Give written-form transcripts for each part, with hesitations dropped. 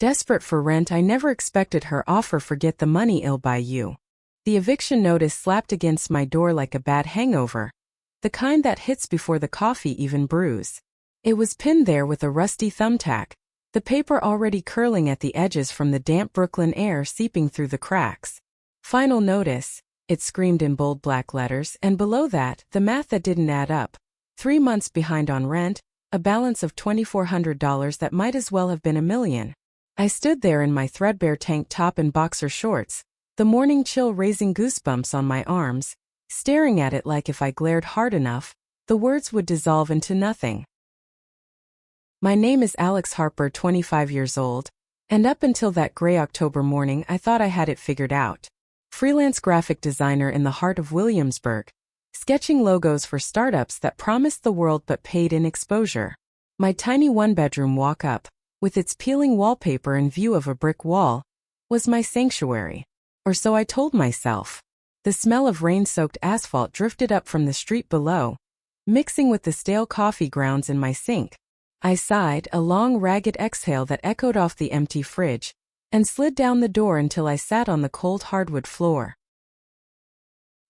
Desperate for rent, I never expected her offer. Forget the money, I'll buy you. The eviction notice slapped against my door like a bad hangover, the kind that hits before the coffee even brews. It was pinned there with a rusty thumbtack, the paper already curling at the edges from the damp Brooklyn air seeping through the cracks. Final notice, it screamed in bold black letters, and below that, the math that didn't add up. 3 months behind on rent, a balance of $2,400 that might as well have been $1 million. I stood there in my threadbare tank top and boxer shorts, the morning chill raising goosebumps on my arms, staring at it like if I glared hard enough, the words would dissolve into nothing. My name is Alex Harper, 25 years old, and up until that gray October morning I thought I had it figured out. Freelance graphic designer in the heart of Williamsburg, sketching logos for startups that promised the world but paid in exposure. My tiny one-bedroom walk-up, with its peeling wallpaper and view of a brick wall, was my sanctuary. Or so I told myself. The smell of rain-soaked asphalt drifted up from the street below, mixing with the stale coffee grounds in my sink. I sighed, a long ragged exhale that echoed off the empty fridge, and slid down the door until I sat on the cold hardwood floor.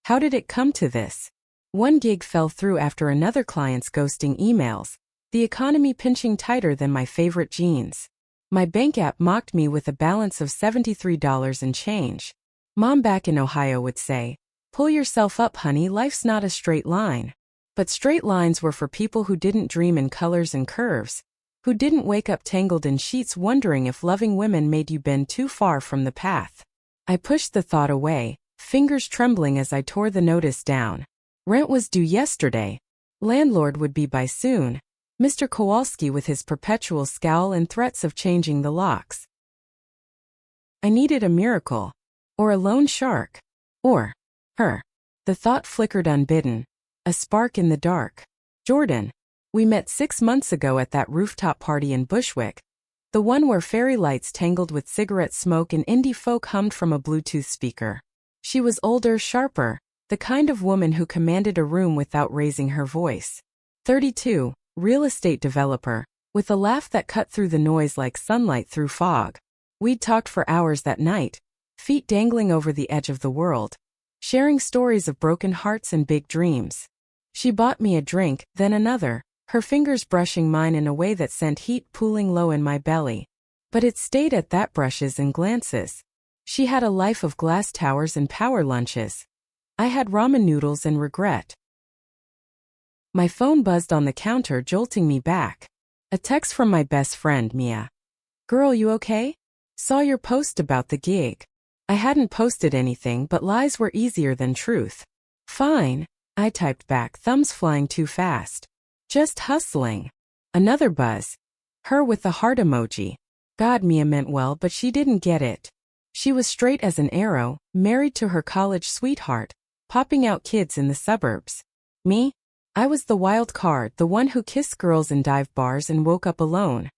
How did it come to this? One gig fell through after another, client's ghosting emails, the economy pinching tighter than my favorite jeans. My bank app mocked me with a balance of $73 and change. Mom back in Ohio would say, "Pull yourself up, honey, life's not a straight line." But straight lines were for people who didn't dream in colors and curves, who didn't wake up tangled in sheets wondering if loving women made you bend too far from the path. I pushed the thought away, fingers trembling as I tore the notice down. Rent was due yesterday. Landlord would be by soon. Mr. Kowalski with his perpetual scowl and threats of changing the locks. I needed a miracle. Or a loan shark. Or her. The thought flickered unbidden. A spark in the dark. Jordan. We met 6 months ago at that rooftop party in Bushwick. The one where fairy lights tangled with cigarette smoke and indie folk hummed from a Bluetooth speaker. She was older, sharper, the kind of woman who commanded a room without raising her voice. 32, real estate developer, with a laugh that cut through the noise like sunlight through fog. We'd talked for hours that night, feet dangling over the edge of the world, sharing stories of broken hearts and big dreams. She bought me a drink, then another, her fingers brushing mine in a way that sent heat pooling low in my belly. But it stayed at that, brushes and glances. She had a life of glass towers and power lunches. I had ramen noodles and regret. My phone buzzed on the counter, jolting me back. A text from my best friend, Mia. "Girl, you okay? Saw your post about the gig." I hadn't posted anything, but lies were easier than truth. "Fine," I typed back, thumbs flying too fast. "Just hustling." Another buzz. Her with the heart emoji. God, Mia meant well, but she didn't get it. She was straight as an arrow, married to her college sweetheart, popping out kids in the suburbs. Me? I was the wild card, the one who kissed girls in dive bars and woke up alone.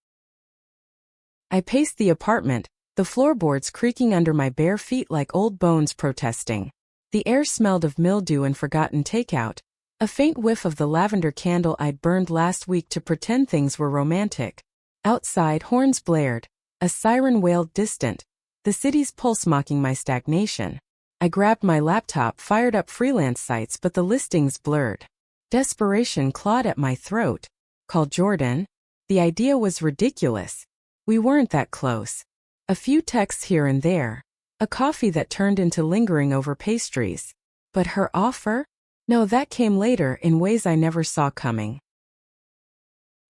I paced the apartment, the floorboards creaking under my bare feet like old bones protesting. The air smelled of mildew and forgotten takeout, a faint whiff of the lavender candle I'd burned last week to pretend things were romantic. Outside, horns blared, a siren wailed distant, the city's pulse mocking my stagnation. I grabbed my laptop, fired up freelance sites, but the listings blurred. Desperation clawed at my throat. Call Jordan? The idea was ridiculous. We weren't that close. A few texts here and there. A coffee that turned into lingering over pastries. But her offer? No, that came later in ways I never saw coming.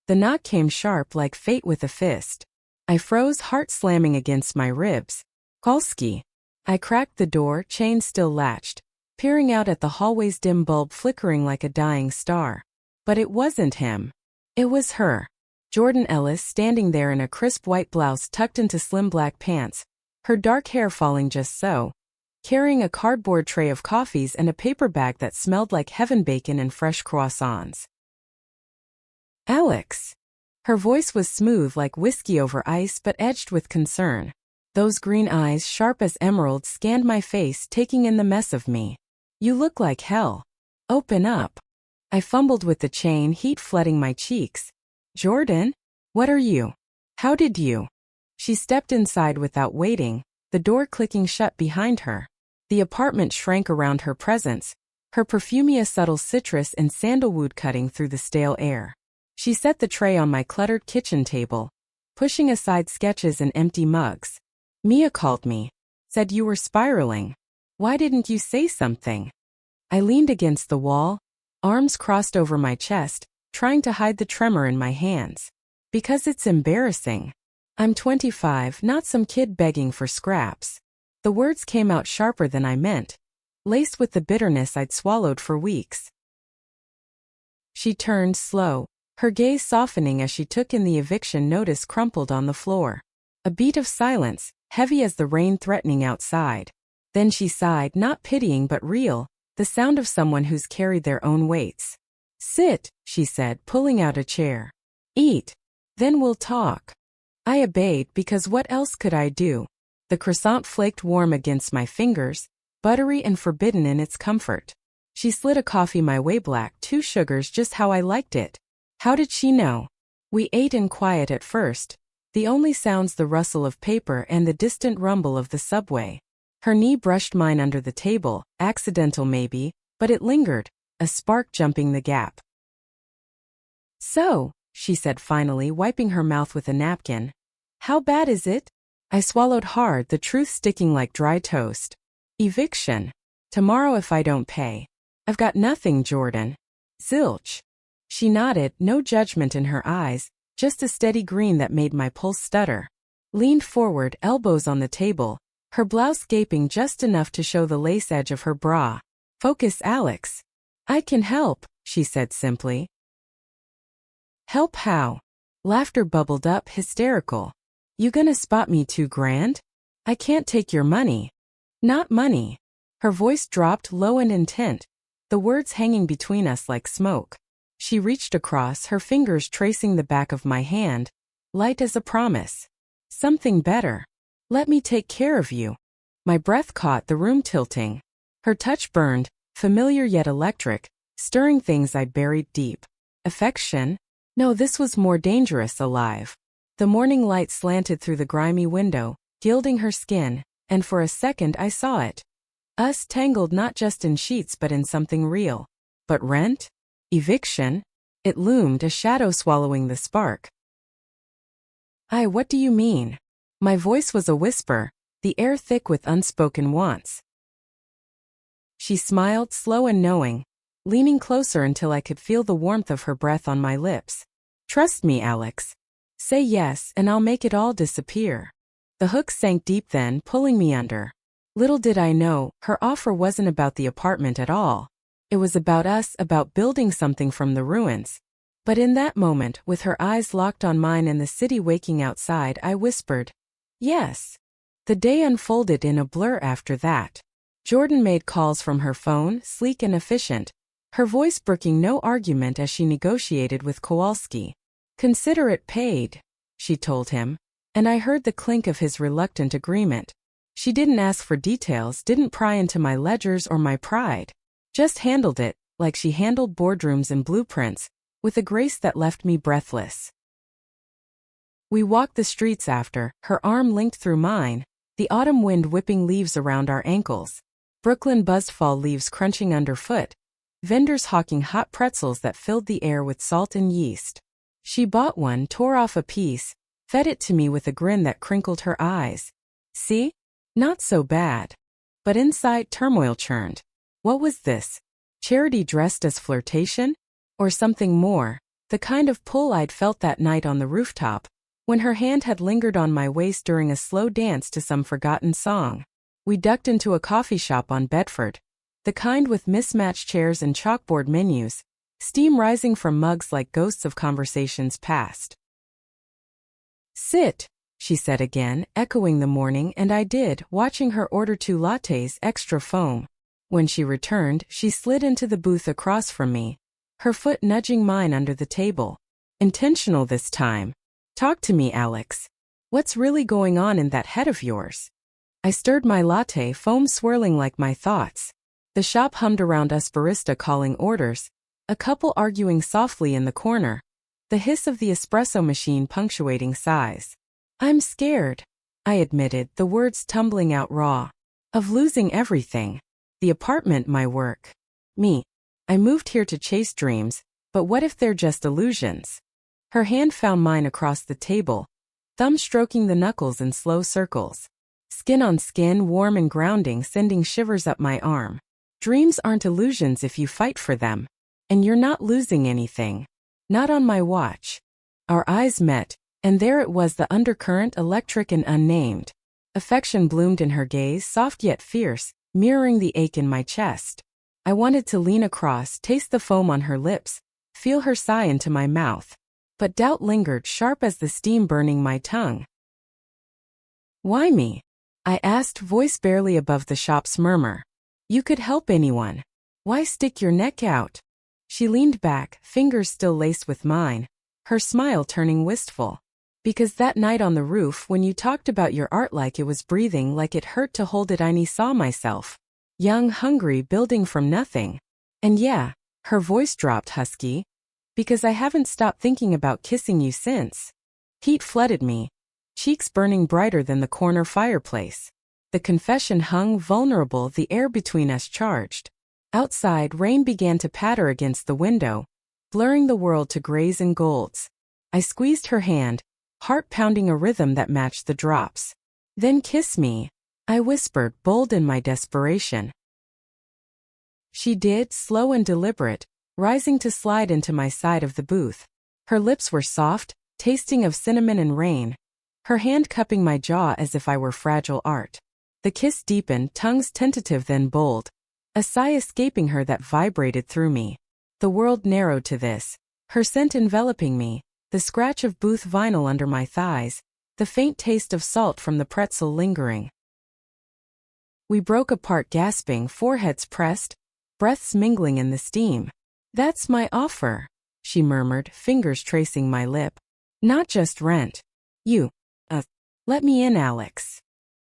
The knock came sharp like fate with a fist. I froze, heart slamming against my ribs. Kowalski. I cracked the door, chain still latched, peering out at the hallway's dim bulb flickering like a dying star. But it wasn't him. It was her. Jordan Ellis, standing there in a crisp white blouse tucked into slim black pants, her dark hair falling just so, carrying a cardboard tray of coffees and a paper bag that smelled like heaven, bacon and fresh croissants. "Alex." Her voice was smooth like whiskey over ice but edged with concern. Those green eyes, sharp as emeralds, scanned my face, taking in the mess of me. "You look like hell. Open up." I fumbled with the chain, heat flooding my cheeks. "Jordan? What are you? How did you?" She stepped inside without waiting, the door clicking shut behind her. The apartment shrank around her presence, her perfumey a subtle citrus and sandalwood cutting through the stale air. She set the tray on my cluttered kitchen table, pushing aside sketches and empty mugs. Mia called me. Said you were spiraling. Why didn't you say something? I leaned against the wall, arms crossed over my chest, trying to hide the tremor in my hands. Because it's embarrassing. I'm 25, not some kid begging for scraps. The words came out sharper than I meant, laced with the bitterness I'd swallowed for weeks. She turned slow, her gaze softening as she took in the eviction notice crumpled on the floor. A beat of silence, heavy as the rain threatening outside. Then she sighed, not pitying but real, the sound of someone who's carried their own weights. Sit, she said, pulling out a chair. Eat. Then we'll talk. I obeyed because what else could I do? The croissant flaked warm against my fingers, buttery and forbidden in its comfort. She slid a coffee my way, black, 2 sugars, just how I liked it. How did she know? We ate in quiet at first, the only sounds the rustle of paper and the distant rumble of the subway. Her knee brushed mine under the table, accidental maybe, but it lingered, a spark jumping the gap. So, she said finally, wiping her mouth with a napkin. How bad is it? I swallowed hard, the truth sticking like dry toast. Eviction. Tomorrow if I don't pay. I've got nothing, Jordan. Zilch. She nodded, no judgment in her eyes, just a steady green that made my pulse stutter. Leaned forward, elbows on the table, her blouse gaping just enough to show the lace edge of her bra. Focus, Alex. I can help, she said simply. Help how? Laughter bubbled up, hysterical. You gonna spot me $2,000? I can't take your money. Not money. Her voice dropped low and intent, the words hanging between us like smoke. She reached across, her fingers tracing the back of my hand, light as a promise. Something better. Let me take care of you. My breath caught, the room tilting. Her touch burned, familiar yet electric, stirring things I'd buried deep. Affection? No, this was more dangerous, alive. The morning light slanted through the grimy window, gilding her skin, and for a second I saw it. Us tangled not just in sheets but in something real. But rent? Eviction? It loomed, a shadow swallowing the spark. What do you mean? My voice was a whisper, the air thick with unspoken wants. She smiled, slow and knowing, leaning closer until I could feel the warmth of her breath on my lips. Trust me, Alex. Say yes, and I'll make it all disappear. The hook sank deep then, pulling me under. Little did I know, her offer wasn't about the apartment at all. It was about us, about building something from the ruins. But in that moment, with her eyes locked on mine and the city waking outside, I whispered, yes. The day unfolded in a blur after that. Jordan made calls from her phone, sleek and efficient, her voice brooking no argument as she negotiated with Kowalski. Consider it paid, she told him, and I heard the clink of his reluctant agreement. She didn't ask for details, didn't pry into my ledgers or my pride. Just handled it, like she handled boardrooms and blueprints, with a grace that left me breathless. We walked the streets after, her arm linked through mine, the autumn wind whipping leaves around our ankles. Brooklyn buzzed, fall leaves crunching underfoot, vendors hawking hot pretzels that filled the air with salt and yeast. She bought one, tore off a piece, fed it to me with a grin that crinkled her eyes. See? Not so bad. But inside, turmoil churned. What was this? Charity dressed as flirtation? Or something more? The kind of pull I'd felt that night on the rooftop, when her hand had lingered on my waist during a slow dance to some forgotten song. We ducked into a coffee shop on Bedford, the kind with mismatched chairs and chalkboard menus, steam rising from mugs like ghosts of conversations past. Sit, she said again, echoing the morning, and I did, watching her order 2 lattes, extra foam. When she returned, she slid into the booth across from me, her foot nudging mine under the table. Intentional this time. Talk to me, Alex. What's really going on in that head of yours? I stirred my latte, foam swirling like my thoughts. The shop hummed around us, barista calling orders, a couple arguing softly in the corner, the hiss of the espresso machine punctuating sighs. I'm scared, I admitted, the words tumbling out raw. Of losing everything. The apartment, my work. Me. I moved here to chase dreams, but what if they're just illusions? Her hand found mine across the table, thumb stroking the knuckles in slow circles. Skin on skin, warm and grounding, sending shivers up my arm. Dreams aren't illusions if you fight for them. And you're not losing anything. Not on my watch. Our eyes met, and there it was, the undercurrent, electric and unnamed. Affection bloomed in her gaze, soft yet fierce, mirroring the ache in my chest. I wanted to lean across, taste the foam on her lips, feel her sigh into my mouth. But doubt lingered, sharp as the steam burning my tongue. Why me? I asked, voice barely above the shop's murmur. You could help anyone. Why stick your neck out? She leaned back, fingers still laced with mine, her smile turning wistful. Because that night on the roof, when you talked about your art like it was breathing, like it hurt to hold it, I saw myself. Young, hungry, building from nothing. And yeah, her voice dropped husky. Because I haven't stopped thinking about kissing you since. Heat flooded me, cheeks burning brighter than the corner fireplace. The confession hung vulnerable, the air between us charged. Outside, rain began to patter against the window, blurring the world to grays and golds. I squeezed her hand, heart pounding a rhythm that matched the drops. Then kiss me, I whispered, bold in my desperation. She did, slow and deliberate, rising to slide into my side of the booth. Her lips were soft, tasting of cinnamon and rain, her hand cupping my jaw as if I were fragile art. The kiss deepened, tongues tentative then bold, a sigh escaping her that vibrated through me. The world narrowed to this, her scent enveloping me, the scratch of booth vinyl under my thighs, the faint taste of salt from the pretzel lingering. We broke apart gasping, foreheads pressed, breaths mingling in the steam. That's my offer, she murmured, fingers tracing my lip. Not just rent. You. Let me in, Alex.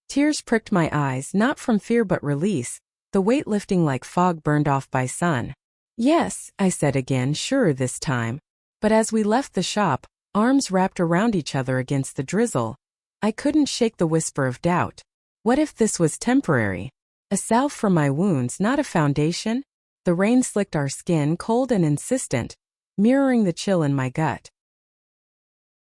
Tears pricked my eyes, not from fear but release, the weight lifting like fog burned off by sun. Yes, I said again, surer this time. But as we left the shop, arms wrapped around each other against the drizzle, I couldn't shake the whisper of doubt. What if this was temporary? A salve for my wounds, not a foundation? The rain slicked our skin, cold and insistent, mirroring the chill in my gut.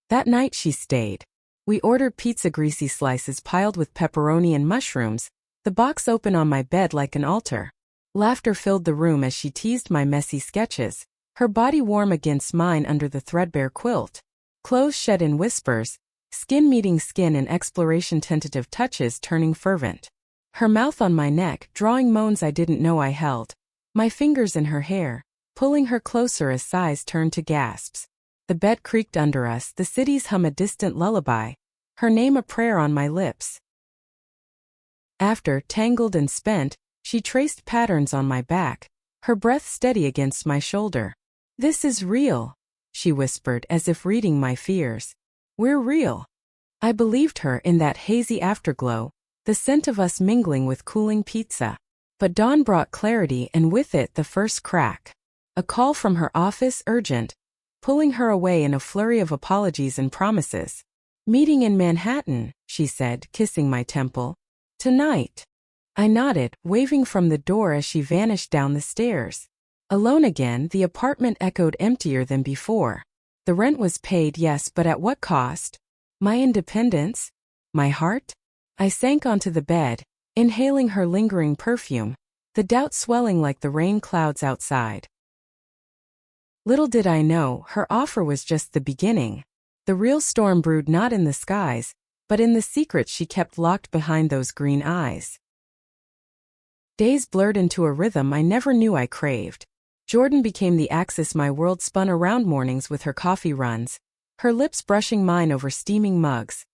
That night she stayed. We ordered pizza, greasy slices piled with pepperoni and mushrooms, the box open on my bed like an altar. Laughter filled the room as she teased my messy sketches, her body warm against mine under the threadbare quilt. Clothes shed in whispers, skin meeting skin in exploration, tentative touches turning fervent. Her mouth on my neck, drawing moans I didn't know I held. My fingers in her hair, pulling her closer as sighs turned to gasps. The bed creaked under us, the city's hum a distant lullaby, her name a prayer on my lips. After, tangled and spent, she traced patterns on my back, her breath steady against my shoulder. This is real, she whispered as if reading my fears. We're real. I believed her in that hazy afterglow, the scent of us mingling with cooling pizza. But dawn brought clarity and with it the first crack. A call from her office, urgent, pulling her away in a flurry of apologies and promises. Meeting in Manhattan, she said, kissing my temple. Tonight. I nodded, waving from the door as she vanished down the stairs. Alone again, the apartment echoed emptier than before. The rent was paid, yes, but at what cost? My independence? My heart? I sank onto the bed, inhaling her lingering perfume, the doubt swelling like the rain clouds outside. Little did I know, her offer was just the beginning. The real storm brewed not in the skies, but in the secrets she kept locked behind those green eyes. Days blurred into a rhythm I never knew I craved. Jordan became the axis my world spun around, mornings with her coffee runs, her lips brushing mine over steaming mugs.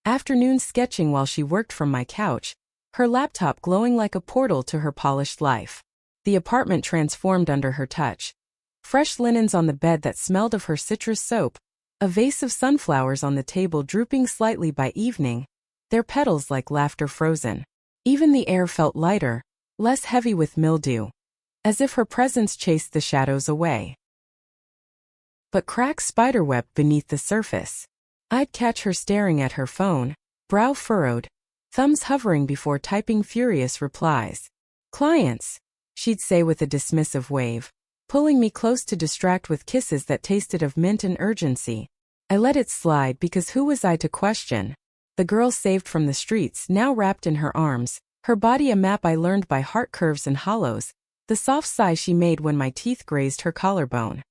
Afternoons sketching while she worked from my couch, her laptop glowing like a portal to her polished life. The apartment transformed under her touch. Fresh linens on the bed that smelled of her citrus soap, a vase of sunflowers on the table drooping slightly by evening, their petals like laughter frozen. Even the air felt lighter, less heavy with mildew, as if her presence chased the shadows away. But cracks spiderweb beneath the surface. I'd catch her staring at her phone, brow furrowed, thumbs hovering before typing furious replies. "Clients," she'd say with a dismissive wave, pulling me close to distract with kisses that tasted of mint and urgency. I let it slide because who was I to question? The girl saved from the streets, now wrapped in her arms, her body a map I learned by heart curves and hollows, the soft sigh she made when my teeth grazed her collarbone.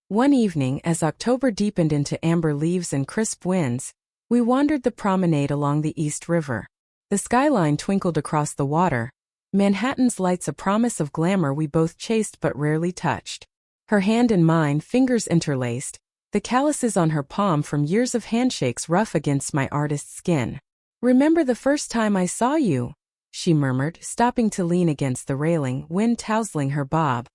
One evening, as October deepened into amber leaves and crisp winds, we wandered the promenade along the East River. The skyline twinkled across the water, Manhattan's lights a promise of glamour we both chased but rarely touched. Her hand in mine, fingers interlaced, the calluses on her palm from years of handshakes rough against my artist's skin. "Remember the first time I saw you?" she murmured, stopping to lean against the railing, wind tousling her bob.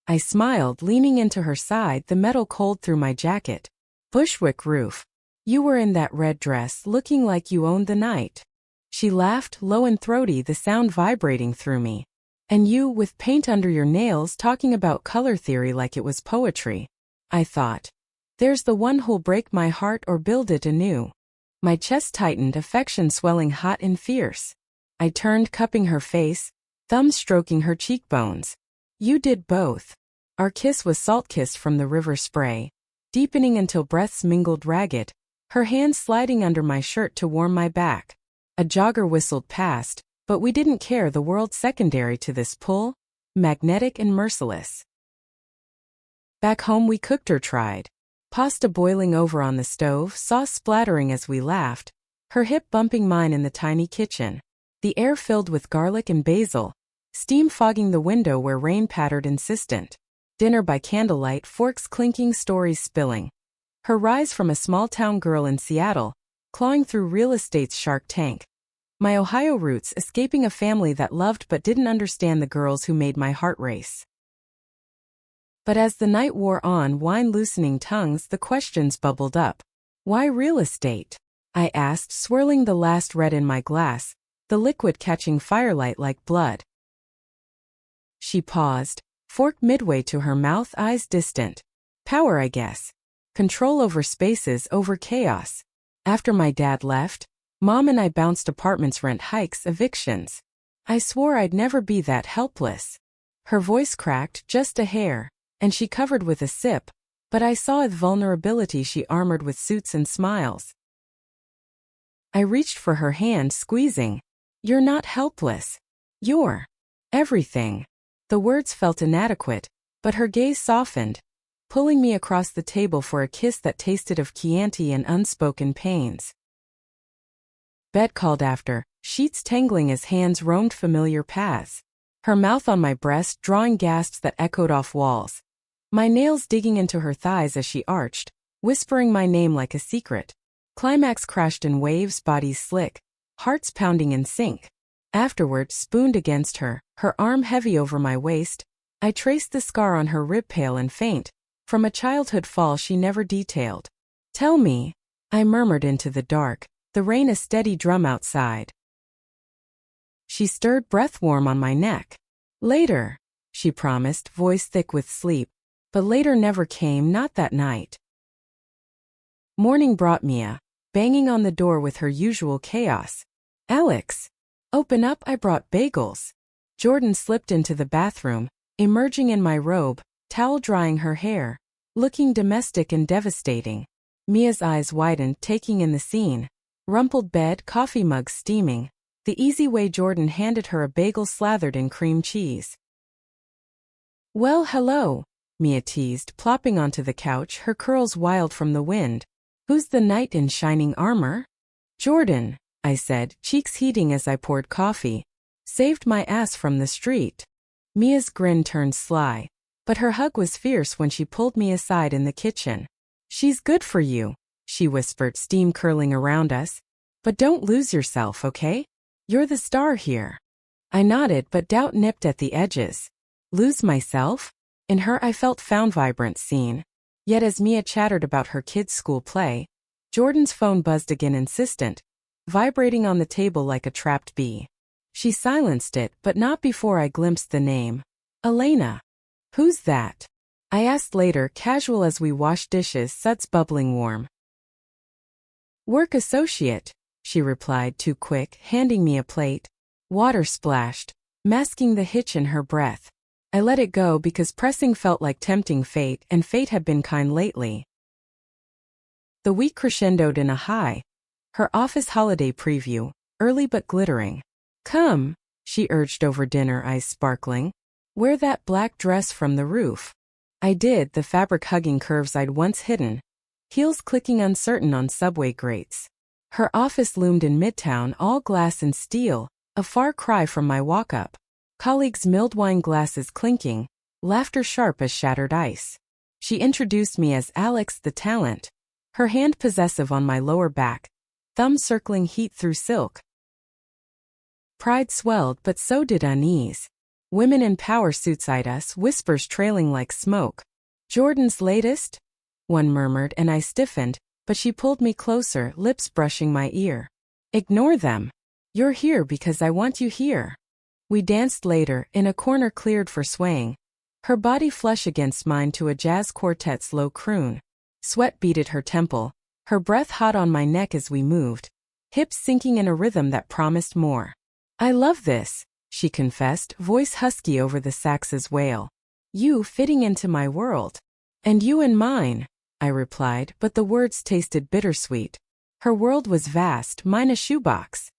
I smiled, leaning into her side, the metal cold through my jacket. "Bushwick Roof. You were in that red dress, looking like you owned the night." She laughed, low and throaty, the sound vibrating through me. "And you, with paint under your nails, talking about color theory like it was poetry." I thought. "There's the one who'll break my heart or build it anew." My chest tightened, affection swelling hot and fierce. I turned, cupping her face, thumbs stroking her cheekbones. "You did both." Our kiss was salt-kissed from the river spray, deepening until breaths mingled ragged, her hands sliding under my shirt to warm my back. A jogger whistled past, but we didn't care, the world secondary to this pull, magnetic and merciless. Back home we cooked or tried. Pasta boiling over on the stove, sauce splattering as we laughed, her hip bumping mine in the tiny kitchen. The air filled with garlic and basil, steam fogging the window where rain pattered insistent. Dinner by candlelight, forks clinking, stories spilling. Her rise from a small-town girl in Seattle, clawing through real estate's Shark Tank. My Ohio roots, escaping a family that loved but didn't understand the girls who made my heart race. But as the night wore on, wine loosening tongues, the questions bubbled up. "Why real estate?" I asked, swirling the last red in my glass, the liquid catching firelight like blood. She paused, fork midway to her mouth, eyes distant. "Power, I guess. Control over spaces, over chaos. After my dad left, Mom and I bounced apartments, rent hikes, evictions. I swore I'd never be that helpless." Her voice cracked, just a hair, and she covered with a sip, but I saw with vulnerability she armored with suits and smiles. I reached for her hand, squeezing. "You're not helpless. You're everything." The words felt inadequate, but her gaze softened, pulling me across the table for a kiss that tasted of Chianti and unspoken pains. Bed called after, sheets tangling as hands roamed familiar paths. Her mouth on my breast, drawing gasps that echoed off walls. My nails digging into her thighs as she arched, whispering my name like a secret. Climax crashed in waves, bodies slick, hearts pounding in sync. Afterward, spooned against her, her arm heavy over my waist, I traced the scar on her rib, pale and faint, from a childhood fall she never detailed. "Tell me," I murmured into the dark, the rain a steady drum outside. She stirred, breath warm on my neck. "Later," she promised, voice thick with sleep, but later never came, not that night. Morning brought Mia, banging on the door with her usual chaos. "Alex, open up, I brought bagels." Jordan slipped into the bathroom, emerging in my robe, towel drying her hair, looking domestic and devastating. Mia's eyes widened, taking in the scene. Rumpled bed, coffee mug steaming, the easy way Jordan handed her a bagel slathered in cream cheese. "Well, hello," Mia teased, plopping onto the couch, her curls wild from the wind. "Who's the knight in shining armor?" "Jordan," I said, cheeks heating as I poured coffee. "Saved my ass from the street." Mia's grin turned sly, but her hug was fierce when she pulled me aside in the kitchen. "She's good for you," she whispered, steam curling around us. "But don't lose yourself, okay? You're the star here." I nodded, but doubt nipped at the edges. Lose myself? In her I felt found, vibrant, seen. Yet as Mia chattered about her kids' school play, Jordan's phone buzzed again, insistent, vibrating on the table like a trapped bee. She silenced it, but not before I glimpsed the name. "Elena." "Who's that?" I asked later, casual as we washed dishes, suds bubbling warm. Work associate, she replied too quick, handing me a plate. Water splashed, masking the hitch in her breath. I let it go because pressing felt like tempting fate, and fate had been kind lately. The week crescendoed in a high. Her office holiday preview, early but glittering. Come, she urged over dinner, eyes sparkling. Wear that black dress from the roof. I did, the fabric hugging curves I'd once hidden. Heels clicking uncertain on subway grates. Her office loomed in Midtown, all glass and steel, a far cry from my walk-up. Colleagues' milled wine glasses clinking, laughter sharp as shattered ice. She introduced me as Alex the talent, her hand possessive on my lower back, thumb circling heat through silk. Pride swelled, but so did unease. Women in power suits eyed us, whispers trailing like smoke. Jordan's latest? One murmured, and I stiffened, but she pulled me closer, lips brushing my ear. Ignore them. You're here because I want you here. We danced later, in a corner cleared for swaying. Her body flush against mine to a jazz quartet's low croon. Sweat beaded her temple, her breath hot on my neck as we moved, hips sinking in a rhythm that promised more. I love this, she confessed, voice husky over the sax's wail. You fitting into my world. And you in mine, I replied, but the words tasted bittersweet. Her world was vast, mine a shoebox.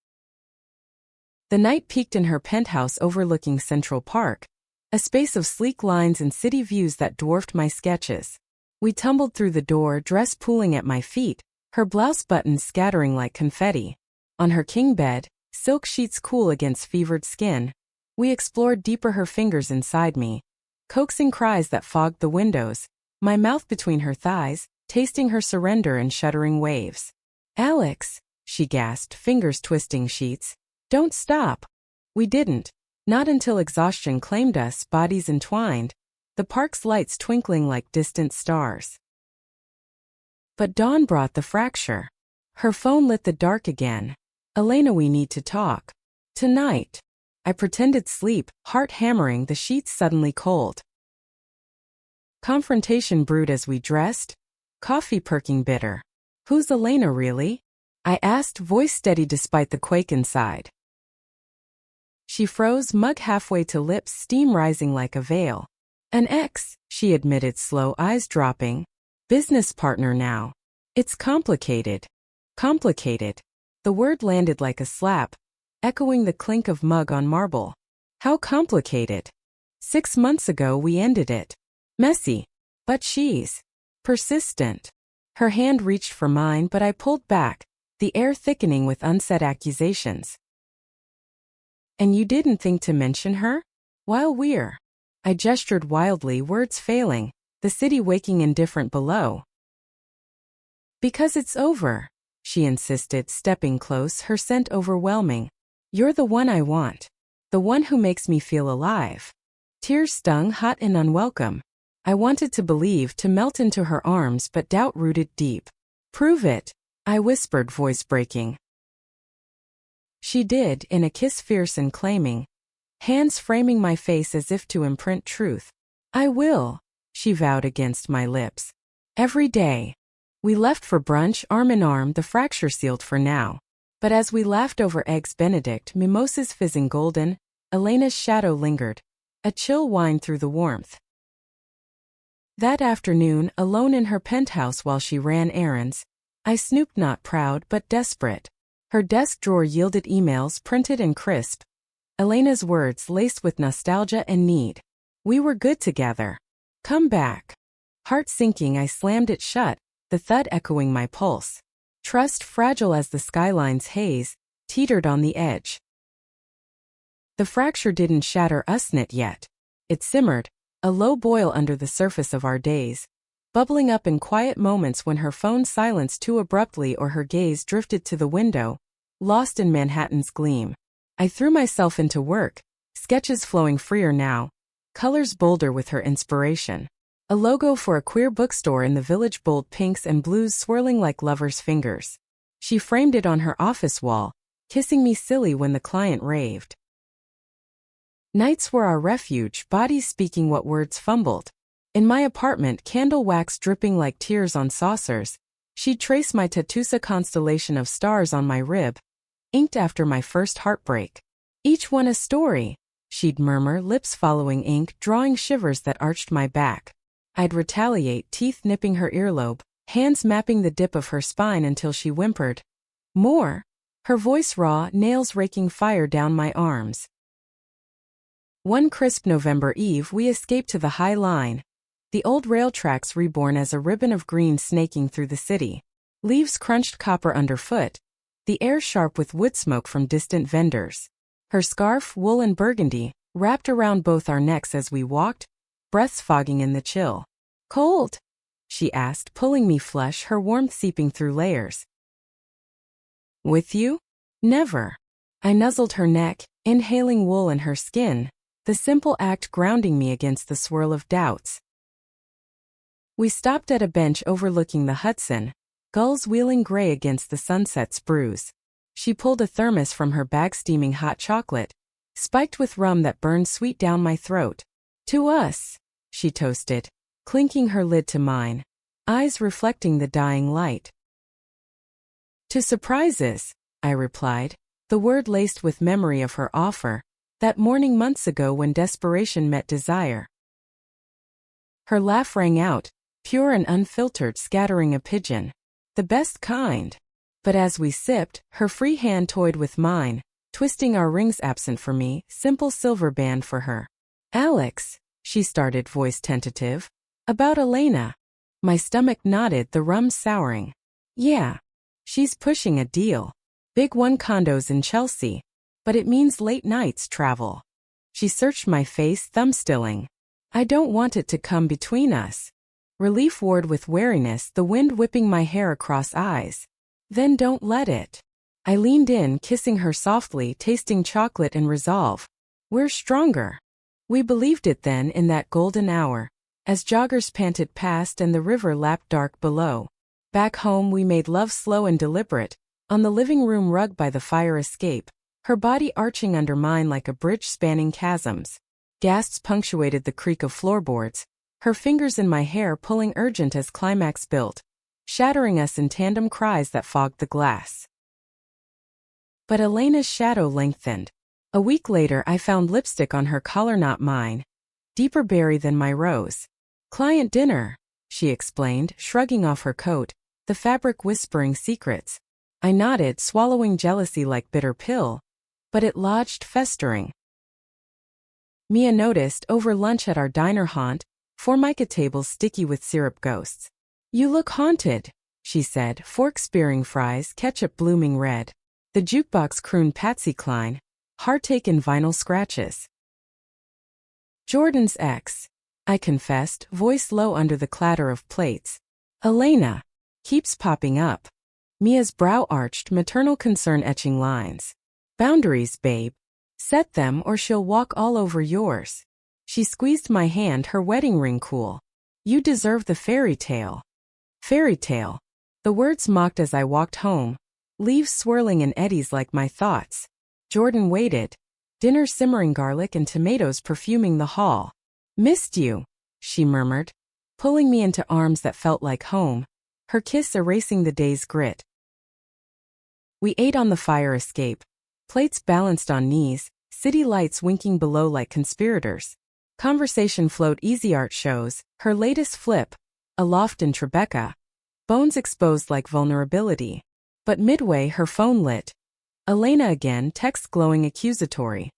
The night peaked in her penthouse overlooking Central Park, a space of sleek lines and city views that dwarfed my sketches. We tumbled through the door, dress pooling at my feet, her blouse buttons scattering like confetti. On her king bed, silk sheets cool against fevered skin, we explored deeper, her fingers inside me, coaxing cries that fogged the windows, my mouth between her thighs, tasting her surrender and shuddering waves. Alex, she gasped, fingers twisting sheets. Don't stop. We didn't. Not until exhaustion claimed us, bodies entwined, the park's lights twinkling like distant stars. But dawn brought the fracture. Her phone lit the dark again. Elena, we need to talk. Tonight. I pretended sleep, heart hammering, the sheets suddenly cold. Confrontation brewed as we dressed, coffee perking bitter. Who's Elena really? I asked, voice steady despite the quake inside. She froze, mug halfway to lips, steam rising like a veil. An ex, she admitted, slow, eyes dropping. Business partner now. It's complicated. Complicated. The word landed like a slap, echoing the clink of mug on marble. How complicated? 6 months ago we ended it. Messy. But she's persistent. Her hand reached for mine, but I pulled back, the air thickening with unsaid accusations. And you didn't think to mention her? While we're... I gestured wildly, words failing, the city waking indifferent below. Because it's over, she insisted, stepping close, her scent overwhelming. You're the one I want. The one who makes me feel alive. Tears stung, hot and unwelcome. I wanted to believe, to melt into her arms, but doubt rooted deep. Prove it, I whispered, voice breaking. She did, in a kiss fierce and claiming, hands framing my face as if to imprint truth. I will, she vowed against my lips. Every day. We left for brunch, arm in arm, the fracture sealed for now. But as we laughed over eggs Benedict, mimosas fizzing golden, Elena's shadow lingered, a chill whined through the warmth. That afternoon, alone in her penthouse while she ran errands, I snooped, not proud but desperate. Her desk drawer yielded emails printed and crisp. Elena's words laced with nostalgia and need. We were good together. Come back. Heart sinking, I slammed it shut, the thud echoing my pulse. Trust, fragile as the skyline's haze, teetered on the edge. The fracture didn't shatter us knit yet. It simmered, a low boil under the surface of our days, bubbling up in quiet moments when her phone silenced too abruptly or her gaze drifted to the window, lost in Manhattan's gleam. I threw myself into work, sketches flowing freer now, colors bolder with her inspiration. A logo for a queer bookstore in the village, bold pinks and blues swirling like lovers' fingers. She framed it on her office wall, kissing me silly when the client raved. Nights were our refuge, bodies speaking what words fumbled. In my apartment, candle wax dripping like tears on saucers, she'd trace my Tatusa constellation of stars on my rib, inked after my first heartbreak. Each one a story, she'd murmur, lips following ink, drawing shivers that arched my back. I'd retaliate, teeth nipping her earlobe, hands mapping the dip of her spine until she whimpered. More. Her voice raw, nails raking fire down my arms. One crisp November eve, we escaped to the High Line, the old rail tracks reborn as a ribbon of green snaking through the city. Leaves crunched copper underfoot, the air sharp with wood smoke from distant vendors. Her scarf, wool and burgundy, wrapped around both our necks as we walked, breaths fogging in the chill. Cold? She asked, pulling me flush, her warmth seeping through layers. With you? Never. I nuzzled her neck, inhaling wool and her skin, the simple act grounding me against the swirl of doubts. We stopped at a bench overlooking the Hudson, gulls wheeling gray against the sunset's bruise. She pulled a thermos from her bag, steaming hot chocolate, spiked with rum that burned sweet down my throat. To us, she toasted, clinking her lid to mine, eyes reflecting the dying light. To surprises, I replied, the word laced with memory of her offer, that morning months ago when desperation met desire. Her laugh rang out, pure and unfiltered, scattering a pigeon. The best kind. But as we sipped, her free hand toyed with mine, twisting our rings, absent for me, simple silver band for her. Alex, she started, voice tentative. About Elena. My stomach nodded, the rum souring. Yeah. She's pushing a deal. Big one, condos in Chelsea. But it means late nights, travel. She searched my face, thumb stilling. I don't want it to come between us. Relief warred with wariness, the wind whipping my hair across eyes. Then don't let it. I leaned in, kissing her softly, tasting chocolate and resolve. We're stronger. We believed it then, in that golden hour, as joggers panted past and the river lapped dark below. Back home we made love slow and deliberate, on the living room rug by the fire escape, her body arching under mine like a bridge spanning chasms. Gasps punctuated the creak of floorboards, her fingers in my hair pulling urgent as climax built, shattering us in tandem, cries that fogged the glass. But Elena's shadow lengthened. A week later I found lipstick on her collar, not mine. Deeper berry than my rose. Client dinner, she explained, shrugging off her coat, the fabric whispering secrets. I nodded, swallowing jealousy like bitter pill, but it lodged festering. Mia noticed over lunch at our diner haunt, formica tables sticky with syrup ghosts. You look haunted, she said, fork spearing fries, ketchup blooming red. The jukebox crooned Patsy Cline, heartache in vinyl scratches. Jordan's ex, I confessed, voice low under the clatter of plates. Elena keeps popping up. Mia's brow arched, maternal concern etching lines. Boundaries, babe. Set them or she'll walk all over yours. She squeezed my hand, her wedding ring cool. You deserve the fairy tale. Fairy tale. The words mocked as I walked home, leaves swirling in eddies like my thoughts. Jordan waited, dinner simmering, garlic and tomatoes perfuming the hall. Missed you, she murmured, pulling me into arms that felt like home, her kiss erasing the day's grit. We ate on the fire escape, plates balanced on knees, city lights winking below like conspirators. Conversation flowed, easy, art shows, her latest flip, aloft in Tribeca, bones exposed like vulnerability. But midway her phone lit. Elena again, text glowing accusatory.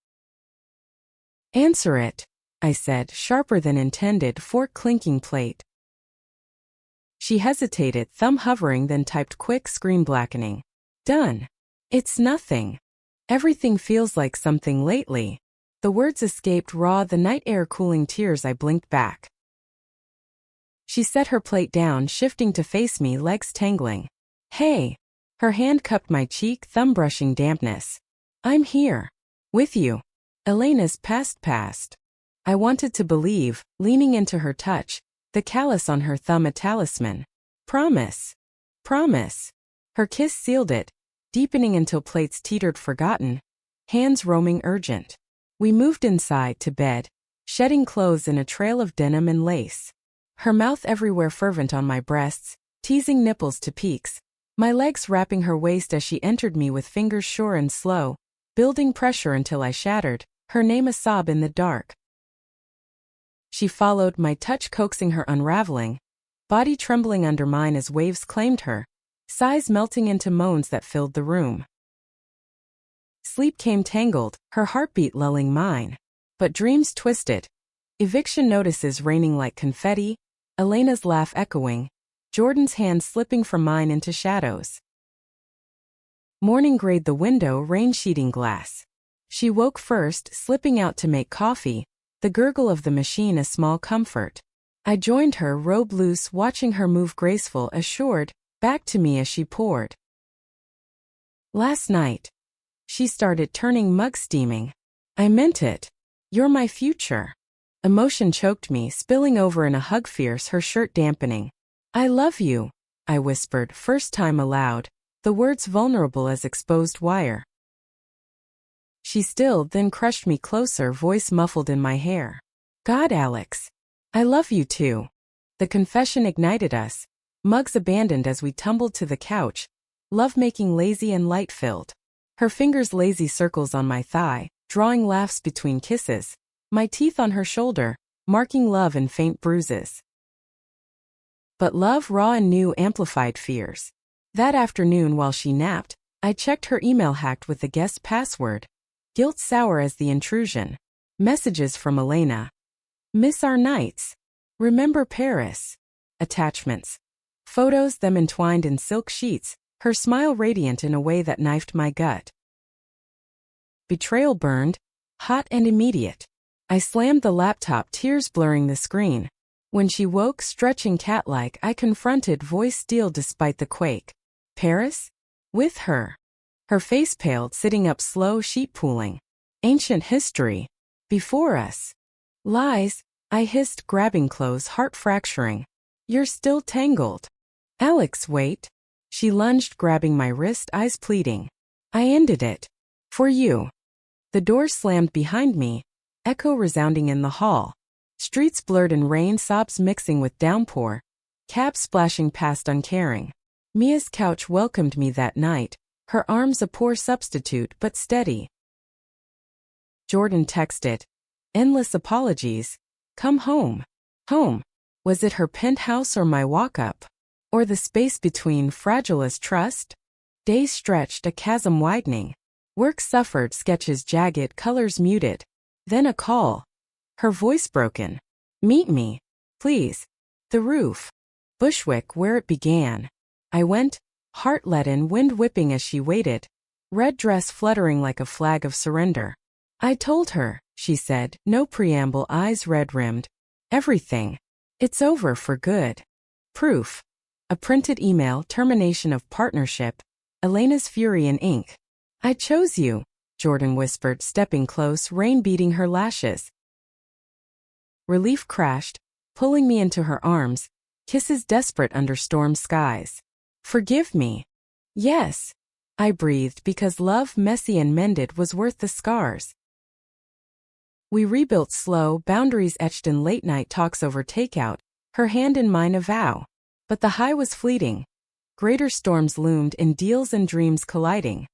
Answer it, I said, sharper than intended, fork clinking plate. She hesitated, thumb hovering, then typed quick, screen blackening. Done. It's nothing. Everything feels like something lately. The words escaped raw, the night air cooling tears. I blinked back. She set her plate down, shifting to face me, legs tangling. Hey. Her hand cupped my cheek, thumb brushing dampness. I'm here. With you. Elena's past. I wanted to believe, leaning into her touch, the callus on her thumb a talisman. Promise. Promise. Her kiss sealed it, deepening until plates teetered forgotten, hands roaming urgent. We moved inside to bed, shedding clothes in a trail of denim and lace. her mouth everywhere fervent on my breasts, teasing nipples to peaks, my legs wrapping her waist as she entered me with fingers sure and slow, building pressure until I shattered, her name a sob in the dark. She followed, my touch coaxing her unraveling, body trembling under mine as waves claimed her, sighs melting into moans that filled the room. Sleep came tangled, her heartbeat lulling mine. But dreams twisted. Eviction notices raining like confetti, Elena's laugh echoing, Jordan's hand slipping from mine into shadows. Morning grayed the window, rain sheeting glass. She woke first, slipping out to make coffee, the gurgle of the machine a small comfort. I joined her, robe loose, watching her move graceful, assured, back to me as she poured. Last night. She started, turning mug steaming. I meant it. You're my future. Emotion choked me, spilling over in a hug fierce, her shirt dampening. I love you, I whispered, first time aloud, the words vulnerable as exposed wire. She stilled, then crushed me closer, voice muffled in my hair. God, Alex. I love you too. The confession ignited us, mugs abandoned as we tumbled to the couch, love-making lazy and light-filled. Her fingers lazy circles on my thigh, drawing laughs between kisses, my teeth on her shoulder, marking love in faint bruises. But love raw and new amplified fears. That afternoon while she napped, I checked her email hacked with the guest password. Guilt sour as the intrusion. Messages from Elena. Miss our nights. Remember Paris. Attachments. Photos, them entwined in silk sheets, her smile radiant in a way that knifed my gut. Betrayal burned, hot and immediate. I slammed the laptop, tears blurring the screen. When she woke, stretching cat-like, I confronted, voice steel despite the quake. Paris? With her. Her face paled, sitting up slow, sheet pooling. Ancient history. Before us. Lies, I hissed, grabbing clothes, heart fracturing. You're still tangled. Alex, wait. She lunged, grabbing my wrist, eyes pleading. I ended it. For you. The door slammed behind me, echo resounding in the hall. Streets blurred in rain, sobs mixing with downpour, cabs splashing past uncaring. Mia's couch welcomed me that night, her arms a poor substitute but steady. Jordan texted. Endless apologies. Come home. Home. Was it her penthouse or my walk-up? Or the space between, fragile as trust? Days stretched, a chasm widening. Work suffered, sketches jagged, colors muted. Then a call. Her voice broken. Meet me. Please. The roof. Bushwick, where it began. I went, heart leaden, wind whipping as she waited. Red dress fluttering like a flag of surrender. I told her, she said, no preamble, eyes red-rimmed. Everything. It's over for good. Proof. A printed email, termination of partnership. Elena's fury in ink. I chose you, Jordan whispered, stepping close, rain beating her lashes. Relief crashed, pulling me into her arms, kisses desperate under storm skies. Forgive me. Yes. I breathed because love, messy and mended, was worth the scars. We rebuilt slow, boundaries etched in late-night talks over takeout, her hand in mine a vow. But the high was fleeting. Greater storms loomed in deals and dreams colliding.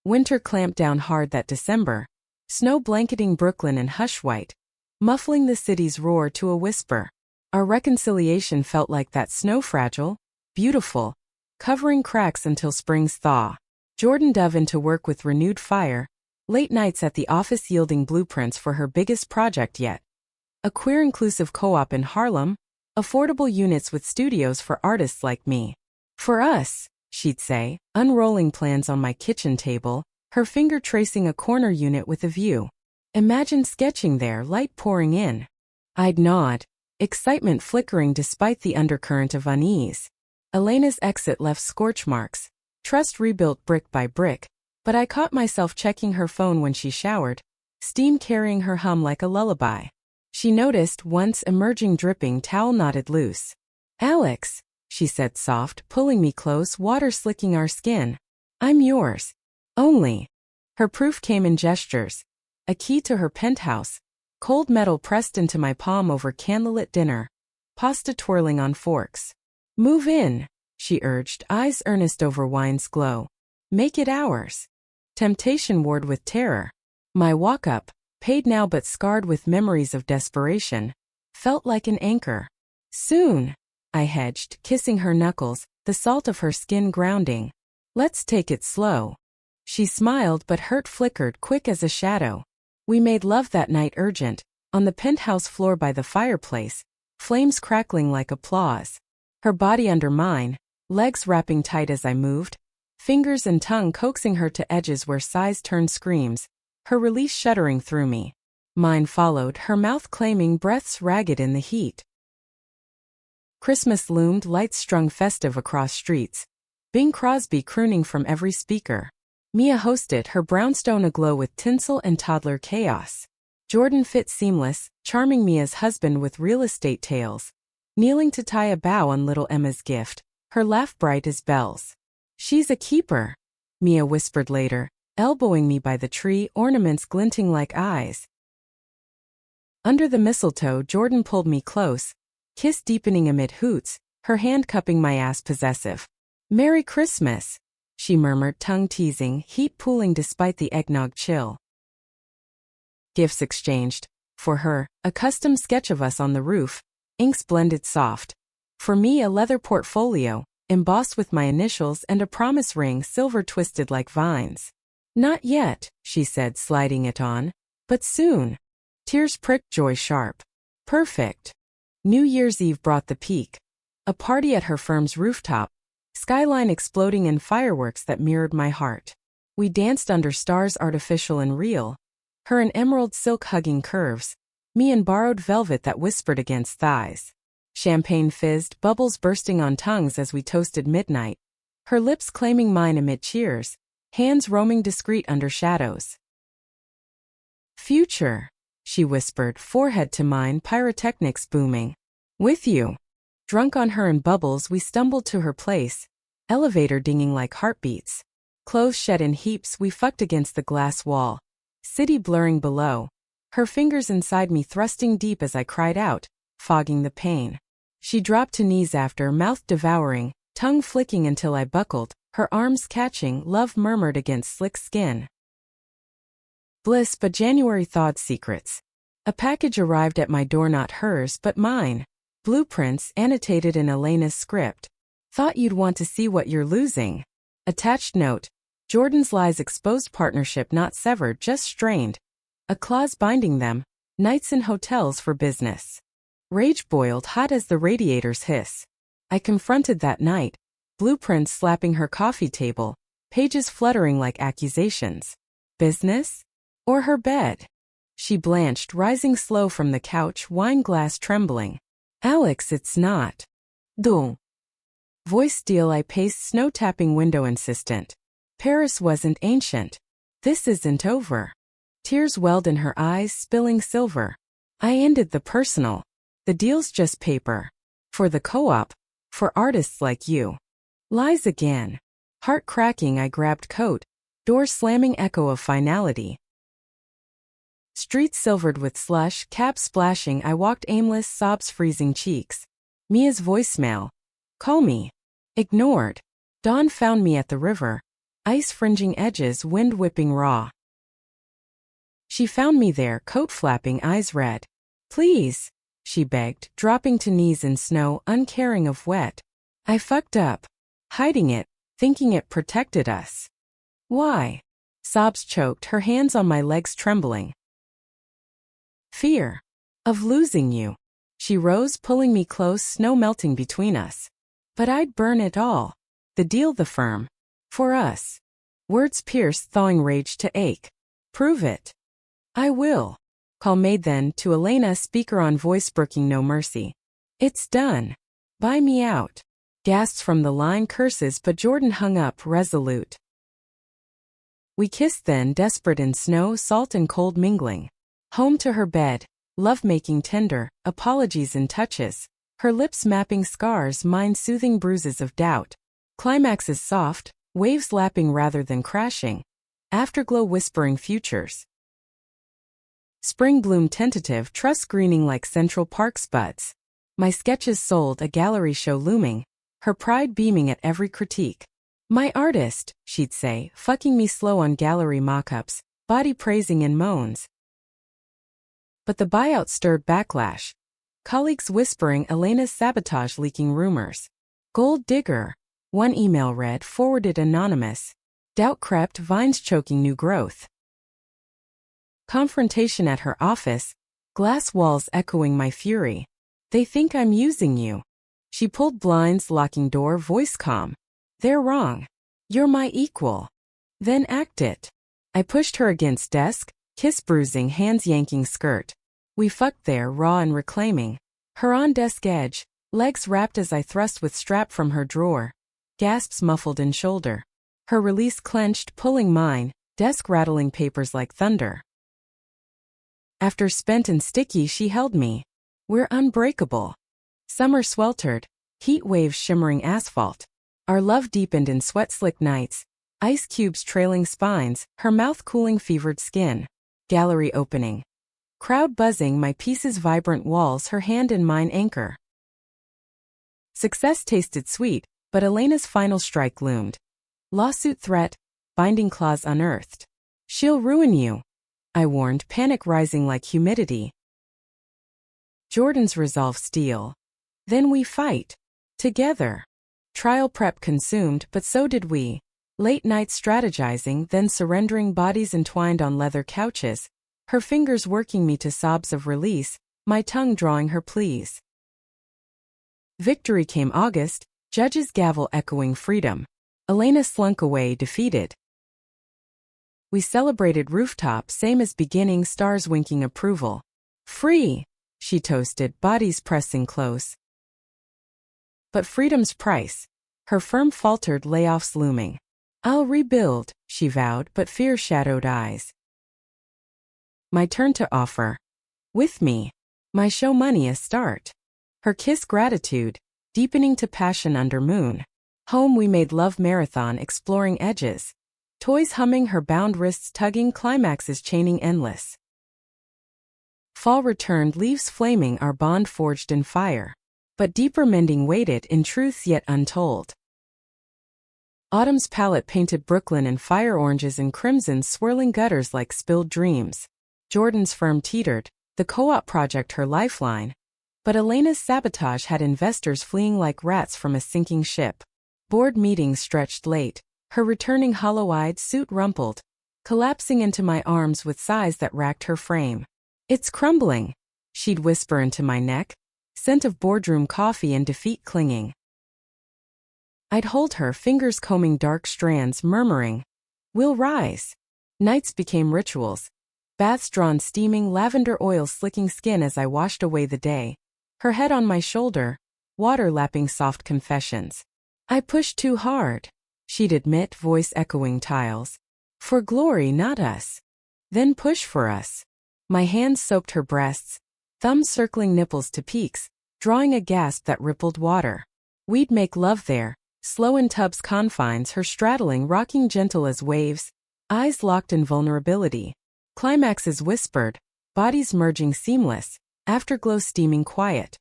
Winter clamped down hard that December, snow blanketing Brooklyn and hush white, muffling the city's roar to a whisper. Our reconciliation felt like that snow, fragile, beautiful, covering cracks until spring's thaw. Jordan dove into work with renewed fire, late nights at the office yielding blueprints for her biggest project yet. A queer-inclusive co-op in Harlem, affordable units with studios for artists like me. For us, she'd say, unrolling plans on my kitchen table, her finger tracing a corner unit with a view. Imagine sketching there, light pouring in. I'd nod, excitement flickering despite the undercurrent of unease. Elena's exit left scorch marks, trust rebuilt brick by brick, but I caught myself checking her phone when she showered, steam carrying her hum like a lullaby. She noticed, once emerging dripping, towel knotted loose. Alex, she said soft, pulling me close, water slicking our skin. I'm yours. Only. Her proof came in gestures. A key to her penthouse. Cold metal pressed into my palm over candlelit dinner. pasta twirling on forks. Move in, she urged, eyes earnest over wine's glow. Make it ours. Temptation warred with terror. My walk-up, paid now but scarred with memories of desperation, felt like an anchor. Soon, I hedged, kissing her knuckles, the salt of her skin grounding. Let's take it slow. She smiled but hurt flickered quick as a shadow. We made love that night urgent, on the penthouse floor by the fireplace, flames crackling like applause. Her body under mine, legs wrapping tight as I moved, fingers and tongue coaxing her to edges where sighs turned screams, her release shuddering through me. Mine followed, her mouth claiming breaths ragged in the heat. Christmas loomed, lights strung festive across streets. Bing Crosby crooning from every speaker. Mia hosted, her brownstone aglow with tinsel and toddler chaos. Jordan fit seamless, charming Mia's husband with real estate tales. Kneeling to tie a bow on little Emma's gift, her laugh bright as bells. She's a keeper, Mia whispered later, elbowing me by the tree, ornaments glinting like eyes. Under the mistletoe, Jordan pulled me close, kiss deepening amid hoots, her hand cupping my ass possessive. Merry Christmas, she murmured, tongue teasing, heat pooling despite the eggnog chill. Gifts exchanged. For her, a custom sketch of us on the roof, inks blended soft. For me, a leather portfolio, embossed with my initials and a promise ring silver twisted like vines. Not yet, she said, sliding it on. But soon. Tears pricked, joy sharp. Perfect. New Year's Eve brought the peak. A party at her firm's rooftop. Skyline exploding in fireworks that mirrored my heart. We danced under stars artificial and real. Her in emerald silk hugging curves. Me in borrowed velvet that whispered against thighs. Champagne fizzed, bubbles bursting on tongues as we toasted midnight. Her lips claiming mine amid cheers. Hands roaming discreet under shadows. Future, she whispered, forehead to mine, pyrotechnics booming. With you. Drunk on her and bubbles, we stumbled to her place. Elevator dinging like heartbeats. Clothes shed in heaps, we fucked against the glass wall. City blurring below. Her fingers inside me thrusting deep as I cried out, fogging the pain. She dropped to knees after, mouth devouring, tongue flicking until I buckled, her arms catching, love murmured against slick skin. Bliss, but January thawed secrets. A package arrived at my door, not hers but mine. Blueprints, annotated in Elena's script. Thought you'd want to see what you're losing. Attached note. Jordan's lies exposed, partnership not severed, just strained. A clause binding them. Nights in hotels for business. Rage boiled hot as the radiators hiss. I confronted that night. Blueprints slapping her coffee table. Pages fluttering like accusations. Business? Or her bed? She blanched, rising slow from the couch, wine glass trembling. Alex, it's not. Don't. Voice steel, I paced, snow-tapping window insistent. Paris wasn't ancient. This isn't over. Tears welled in her eyes, spilling silver. I ended the personal. The deal's just paper. For the co-op. For artists like you. Lies again. Heart cracking, I grabbed coat. Door slamming, echo of finality. Streets silvered with slush, cab splashing, I walked aimless, sobs freezing cheeks. Mia's voicemail. Call me. Ignored. Dawn found me at the river. Ice fringing edges, wind whipping raw. She found me there, coat flapping, eyes red. Please, she begged, dropping to knees in snow, uncaring of wet. I fucked up. Hiding it, thinking it protected us. Why? Sobs choked, her hands on my legs trembling. Fear. Of losing you. She rose, pulling me close, snow melting between us. But I'd burn it all. The deal, the firm. For us. Words pierced, thawing rage to ache. Prove it. I will. Call made then, to Elena, speaker on voice brooking no mercy. It's done. Buy me out. Gasps from the line, curses, but Jordan hung up, resolute. We kissed then, desperate in snow, salt and cold mingling. Home to her bed, love-making tender, apologies in touches. Her lips mapping scars, mine soothing bruises of doubt. Climaxes soft, waves lapping rather than crashing. Afterglow whispering futures. Spring bloom tentative, truss greening like Central Park's buds. My sketches sold, a gallery show looming, her pride beaming at every critique. My artist, she'd say, fucking me slow on gallery mock-ups, body praising in moans. But the buyout stirred backlash. Colleagues whispering Elena's sabotage, leaking rumors. Gold digger, one email read, forwarded anonymous. Doubt crept, vines choking new growth. Confrontation at her office, glass walls echoing my fury. They think I'm using you. She pulled blinds, locking door, voice calm. They're wrong. You're my equal. Then act it. I pushed her against desk, kiss bruising, hands yanking skirt. We fucked there, raw and reclaiming. Her on desk edge, legs wrapped as I thrust with strap from her drawer. Gasps muffled in shoulder. Her release clenched, pulling mine, desk rattling papers like thunder. After spent and sticky, she held me. We're unbreakable. Summer sweltered, heat waves shimmering asphalt. Our love deepened in sweat-slick nights, ice cubes trailing spines, her mouth cooling fevered skin. Gallery opening. Crowd buzzing, my pieces vibrant walls, her hand in mine anchor. Success tasted sweet, but Elena's final strike loomed. Lawsuit threat, binding clause unearthed. She'll ruin you, I warned, panic rising like humidity. Jordan's resolve steel. Then we fight. Together. Trial prep consumed, but so did we. Late nights strategizing, then surrendering, bodies entwined on leather couches, her fingers working me to sobs of release, my tongue drawing her pleas. Victory came August, judge's gavel echoing freedom. Elena slunk away defeated. We celebrated rooftop, same as beginning, stars winking approval. Free, she toasted, bodies pressing close. But freedom's price. Her firm faltered, layoffs looming. I'll rebuild, she vowed, but fear shadowed eyes. My turn to offer. With me. My show money a start. Her kiss gratitude, deepening to passion under moon. Home we made love marathon, exploring edges. Toys humming, her bound wrists tugging, climaxes chaining endless. Fall returned, leaves flaming, our bond forged in fire. But deeper mending waited in truths yet untold. Autumn's palette painted Brooklyn in fire, oranges and crimsons swirling gutters like spilled dreams. Jordan's firm teetered, the co-op project her lifeline. But Elena's sabotage had investors fleeing like rats from a sinking ship. Board meetings stretched late, her returning hollow-eyed, suit rumpled, collapsing into my arms with sighs that racked her frame. It's crumbling, she'd whisper into my neck. Scent of boardroom coffee and defeat clinging. I'd hold her, fingers combing dark strands, murmuring, we'll rise. Nights became rituals. Baths drawn steaming, lavender oil slicking skin as I washed away the day. Her head on my shoulder, water lapping soft confessions. I pushed too hard, she'd admit, voice echoing tiles. For glory, not us. Then push for us. My hands soaked her breasts, thumbs circling nipples to peaks, drawing a gasp that rippled water. We'd make love there, slow in tub's confines, her straddling, rocking gentle as waves, eyes locked in vulnerability. Climaxes whispered, bodies merging seamless, afterglow steaming quiet.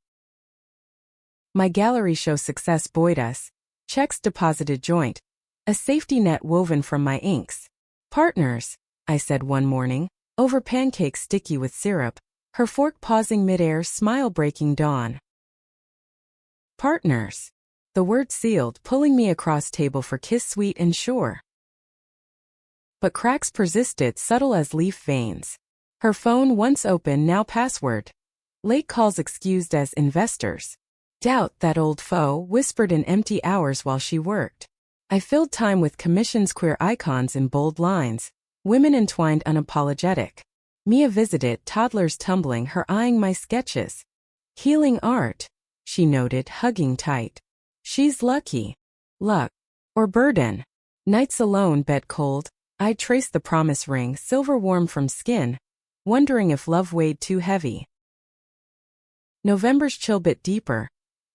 My gallery show success buoyed us, checks deposited joint, a safety net woven from my inks. Partners, I said one morning, over pancakes sticky with syrup, her fork pausing midair, smile breaking dawn. Partners. The word sealed, pulling me across table for kiss sweet and sure. But cracks persisted, subtle as leaf veins. Her phone once open, now password. Late calls excused as investors. Doubt, that old foe, whispered in empty hours while she worked. I filled time with commissions, queer icons in bold lines. Women entwined unapologetic. Mia visited, toddlers tumbling, her eyeing my sketches. Healing art, she noted, hugging tight. She's lucky. Luck. Or burden. Nights alone, bed cold, I'd trace the promise ring, silver warm from skin, wondering if love weighed too heavy. November's chill bit deeper.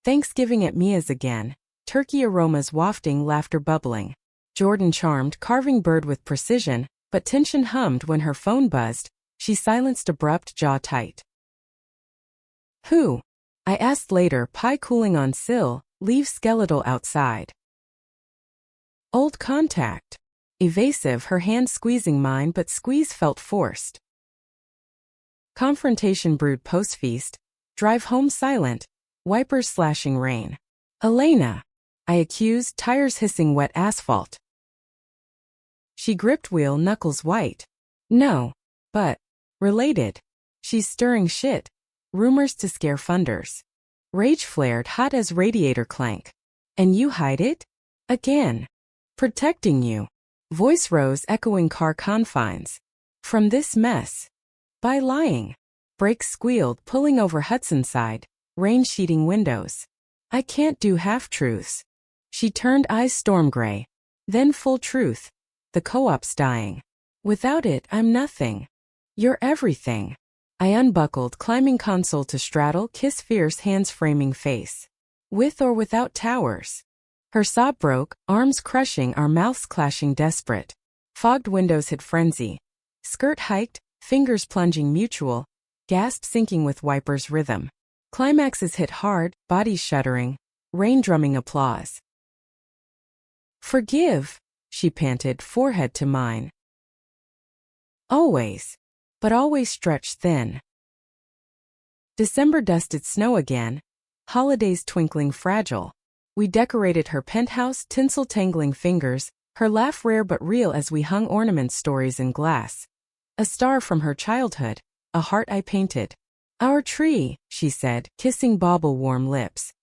Thanksgiving at Mia's again, turkey aromas wafting, laughter bubbling. Jordan charmed, carving bird with precision, but tension hummed when her phone buzzed. She silenced, abrupt, jaw tight. Who? I asked later, pie cooling on sill, leave skeletal outside. Old contact. Evasive, her hand squeezing mine, but squeeze felt forced. Confrontation brewed post-feast, drive home silent, wipers slashing rain. Elena, I accused, tires hissing wet asphalt. She gripped wheel, knuckles white. No, but related. She's stirring shit. Rumors to scare funders. Rage flared hot as radiator clank. And you hide it? Again. Protecting you. Voice rose echoing car confines. From this mess. By lying. Brakes squealed, pulling over Hudson side, rain sheeting windows. I can't do half-truths. She turned eyes storm gray. Then full truth. The co-op's dying. Without it, I'm nothing. You're everything. I unbuckled, climbing console to straddle, kiss fierce hands framing face. With or without towers. Her sob broke, arms crushing, our mouths clashing desperate. Fogged windows hit frenzy. Skirt hiked, fingers plunging mutual, gasp sinking with wipers rhythm. Climaxes hit hard, bodies shuddering, rain drumming applause. Forgive, she panted, forehead to mine. Always, but always stretched thin. December dusted snow again, holidays twinkling fragile. We decorated her penthouse, tinsel tangling fingers, her laugh rare but real as we hung ornament stories in glass. A star from her childhood, a heart I painted. Our tree, she said, kissing bauble warm lips.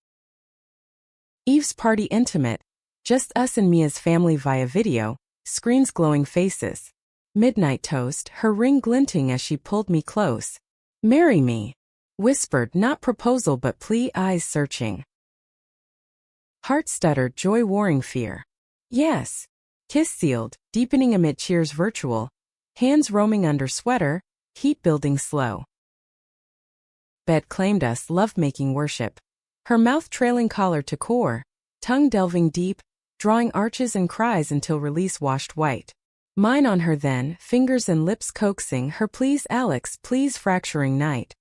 Eve's party intimate, just us and Mia's family via video, screens glowing faces. Midnight toast, her ring glinting as she pulled me close. Marry me, whispered, not proposal but plea, eyes searching. Heart stuttered, joy warring fear. Yes. Kiss sealed, deepening amid cheers virtual. Hands roaming under sweater, heat building slow. Bed claimed us, love-making worship. Her mouth trailing collar to core, tongue delving deep, drawing arches and cries until release washed white. Mine on her then, fingers and lips coaxing her please Alex, please fracturing night.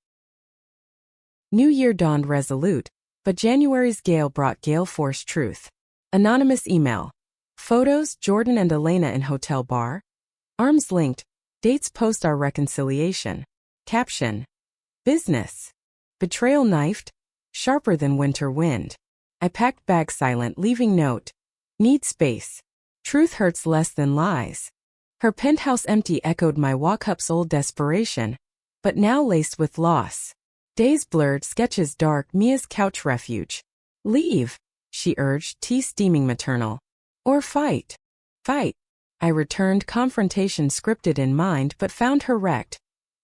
New Year dawned resolute, but January's gale brought gale-force truth. Anonymous email. Photos, Jordan and Elena in hotel bar. Arms linked, dates post our reconciliation. Caption. Business. Betrayal knifed, sharper than winter wind. I packed bag silent, leaving note. Need space. Truth hurts less than lies. Her penthouse empty echoed my walk-up's old desperation, but now laced with loss. Days blurred, sketches dark, Mia's couch refuge. Leave, she urged, tea steaming maternal. Or fight. Fight. I returned, confrontation scripted in mind but found her wrecked.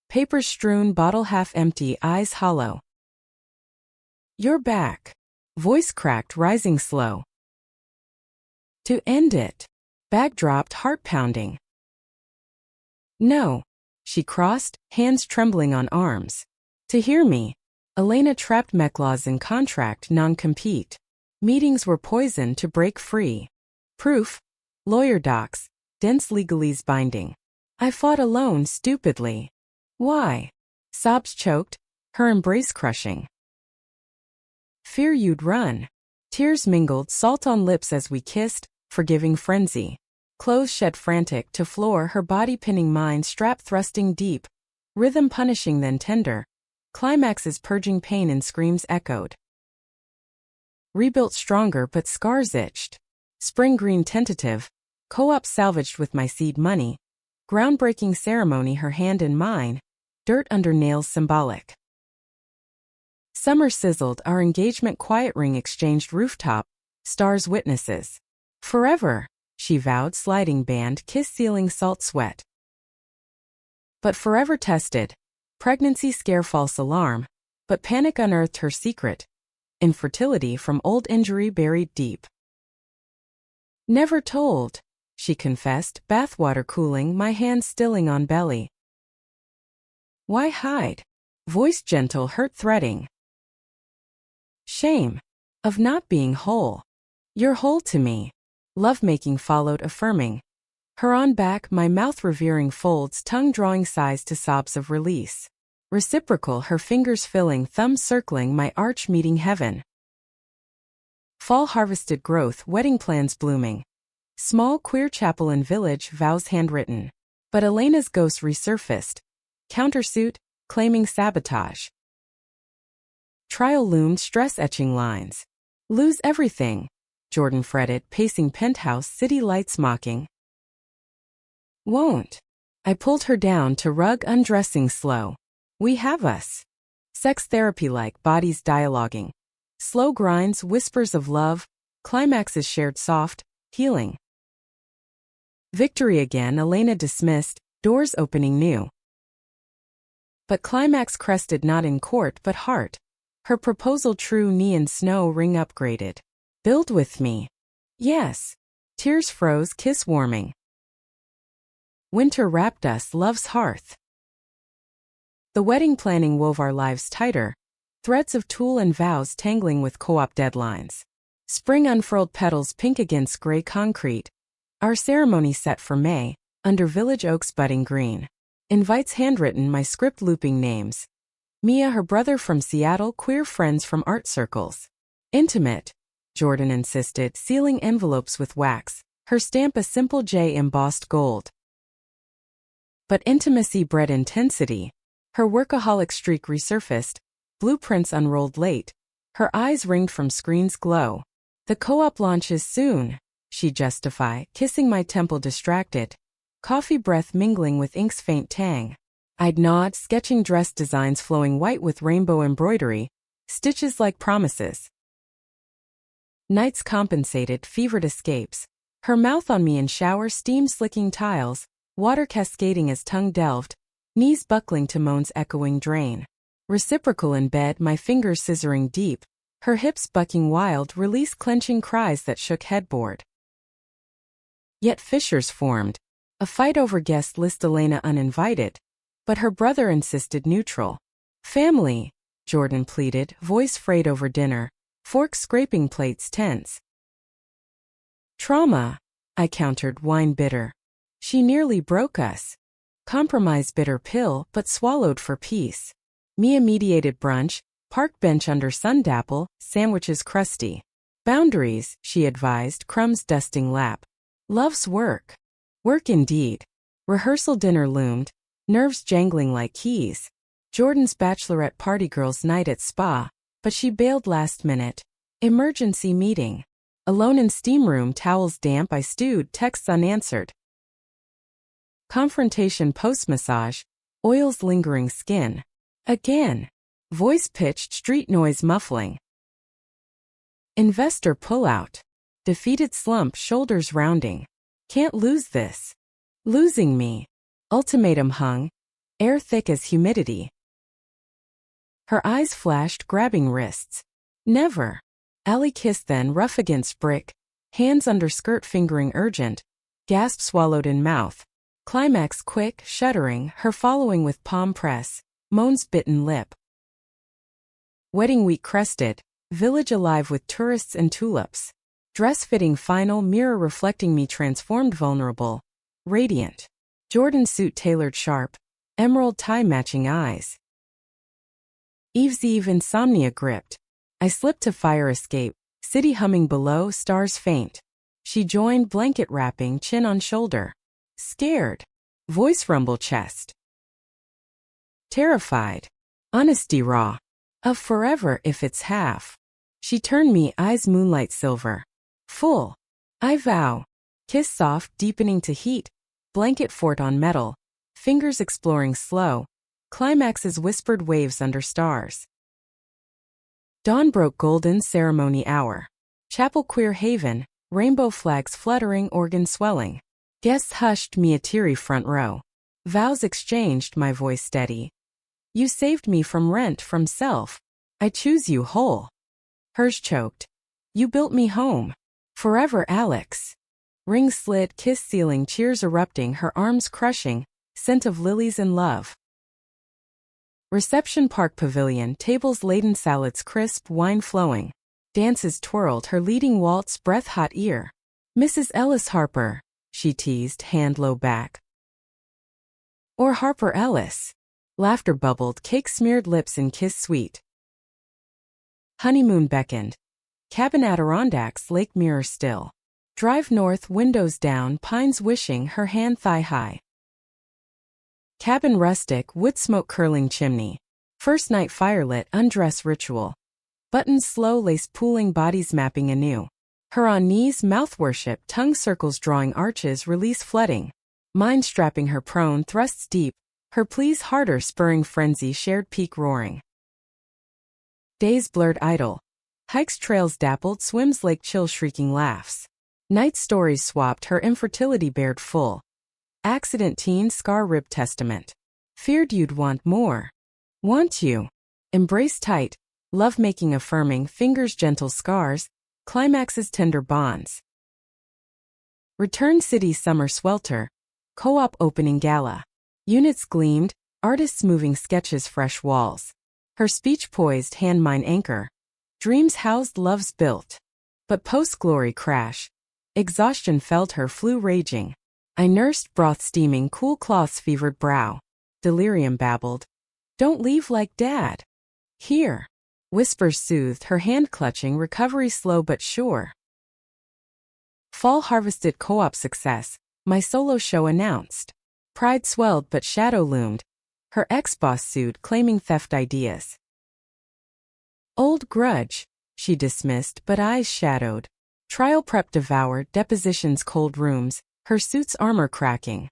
Papers strewn, bottle half empty, eyes hollow. You're back. Voice cracked, rising slow. To end it. Bag dropped, heart pounding. No. She crossed, hands trembling on arms. To hear me. Elena trapped Meclaws in contract, non-compete. Meetings were poison to break free. Proof. Lawyer docs. Dense legalese binding. I fought alone, stupidly. Why? Sobs choked, her embrace crushing. Fear you'd run. Tears mingled, salt on lips as we kissed, forgiving frenzy. Clothes shed frantic to floor, her body pinning mine, strap thrusting deep. Rhythm punishing then tender. Climaxes purging pain and screams echoed. Rebuilt stronger but scars itched. Spring green tentative. Co-op salvaged with my seed money. Groundbreaking ceremony, her hand in mine. Dirt under nails symbolic. Summer sizzled, our engagement quiet ring exchanged rooftop. Stars witnesses. Forever, she vowed, sliding band, kiss sealing salt sweat. But forever tested. Pregnancy scare, false alarm. But panic unearthed her secret. Infertility from old injury buried deep. Never told, she confessed, bathwater cooling, my hand stilling on belly. Why hide? Voice gentle, hurt threading. Shame. Of not being whole. You're whole to me. Lovemaking followed, affirming. Her on back, my mouth revering folds, tongue drawing sighs to sobs of release. Reciprocal, her fingers filling, thumbs circling my arch, meeting heaven. Fall harvested growth, wedding plans blooming. Small queer chapel in village, vows handwritten. But Elena's ghost resurfaced. Countersuit, claiming sabotage. Trial loomed, stress etching lines. Lose everything, Jordan fretted, pacing penthouse, city lights mocking. Won't. I pulled her down to rug, undressing slow. We have us. Sex therapy like bodies dialoguing. Slow grinds, whispers of love, climaxes shared soft, healing. Victory again, Elena dismissed, doors opening new. But climax crested not in court but heart. Her proposal true, knee and snow ring upgraded. Build with me. Yes. Tears froze, kiss warming. Winter wrapped us, love's hearth. The wedding planning wove our lives tighter, threads of tulle and vows tangling with co-op deadlines. Spring unfurled petals pink against gray concrete. Our ceremony set for May, under village oaks budding green. Invites handwritten, my script looping names. Mia, her brother from Seattle, queer friends from art circles. Intimate, Jordan insisted, sealing envelopes with wax, her stamp a simple J embossed gold. But intimacy bred intensity. Her workaholic streak resurfaced, blueprints unrolled late. Her eyes ringed from screen's glow. The co-op launches soon, she justify, kissing my temple distracted. Coffee breath mingling with ink's faint tang. I'd nod, sketching dress designs flowing white with rainbow embroidery, stitches like promises. Nights compensated, fevered escapes. Her mouth on me in shower, steam slicking tiles, water cascading as tongue delved, knees buckling to moan's echoing drain. Reciprocal in bed, my fingers scissoring deep, her hips bucking wild, release clenching cries that shook headboard. Yet fissures formed. A fight over guest list, Elena uninvited. But her brother insisted neutral. Family, Jordan pleaded, voice frayed over dinner, forks scraping plates tense. Trauma, I countered, wine bitter. She nearly broke us. Compromise bitter pill, but swallowed for peace. Mia mediated brunch, park bench under sundapple, sandwiches crusty. Boundaries, she advised, crumbs dusting lap. Love's work. Work indeed. Rehearsal dinner loomed, nerves jangling like keys. Jordan's bachelorette party girls' night at spa, but she bailed last minute. Emergency meeting. Alone in steam room, towels damp, I stewed, texts unanswered. Confrontation post-massage, oils lingering skin. Again. Voice pitched, street noise muffling. Investor pullout. Defeated slump, shoulders rounding. Can't lose this. Losing me. Ultimatum hung. Air thick as humidity. Her eyes flashed, grabbing wrists. Never. Alley kiss then, rough against brick. Hands under skirt fingering urgent. Gasp swallowed in mouth. Climax quick, shuddering, her following with palm press. Moans bitten lip. Wedding week crested. Village alive with tourists and tulips. Dress fitting final, mirror reflecting me transformed, vulnerable. Radiant. Jordan suit tailored sharp. Emerald tie matching eyes. Eve's Eve insomnia gripped. I slipped to fire escape. City humming below, stars faint. She joined, blanket wrapping, chin on shoulder. Scared. Voice rumble chest. Terrified. Honesty raw. Of forever if it's half. She turned me, eyes moonlight silver. Full. I vow. Kiss soft, deepening to heat. Blanket fort on metal. Fingers exploring slow. Climaxes whispered waves under stars. Dawn broke, golden ceremony hour. Chapel queer haven. Rainbow flags fluttering, organ swelling. Guests hushed, me a teary front row. Vows exchanged, my voice steady. You saved me from rent, from self. I choose you whole. Hers choked. You built me home. Forever, Alex. Ring slid, kiss sealing, cheers erupting, her arms crushing, scent of lilies and love. Reception park pavilion, tables laden, salads crisp, wine flowing. Dances twirled, her leading waltz, breath hot ear. Mrs. Ellis Harper, she teased, hand low back. Or Harper Ellis. Laughter bubbled, cake-smeared lips and kiss sweet. Honeymoon beckoned. Cabin Adirondacks, lake mirror still. Drive north, windows down, pines wishing, her hand thigh-high. Cabin rustic, wood smoke curling chimney. First night firelit, undress ritual. Buttons slow, lace pooling, bodies mapping anew. Her on knees, mouth worship, tongue circles drawing arches, release flooding. Mind strapping her prone, thrusts deep. Her pleas harder, spurring frenzy, shared peak roaring. Days blurred idle. Hikes trails dappled, swims lake chill shrieking laughs. Night stories swapped, her infertility bared full. Accident teen, scar rib testament. Feared you'd want more. Want you. Embrace tight. Love making affirming, fingers gentle scars. Climaxes tender bonds. Return city summer swelter. Co-op opening gala. Units gleamed, artists moving sketches fresh walls. Her speech poised, hand mine anchor. Dreams housed, loves built. But post-glory crash. Exhaustion felt her, flu raging. I nursed, broth steaming, cool cloths fevered brow. Delirium babbled. Don't leave like dad. Here. Whispers soothed, her hand clutching, recovery slow but sure. Fall harvested co-op success, my solo show announced. Pride swelled but shadow loomed. Her ex-boss sued, claiming theft ideas. Old grudge, she dismissed, but eyes shadowed. Trial prep devoured, depositions cold rooms, her suit's armor cracking.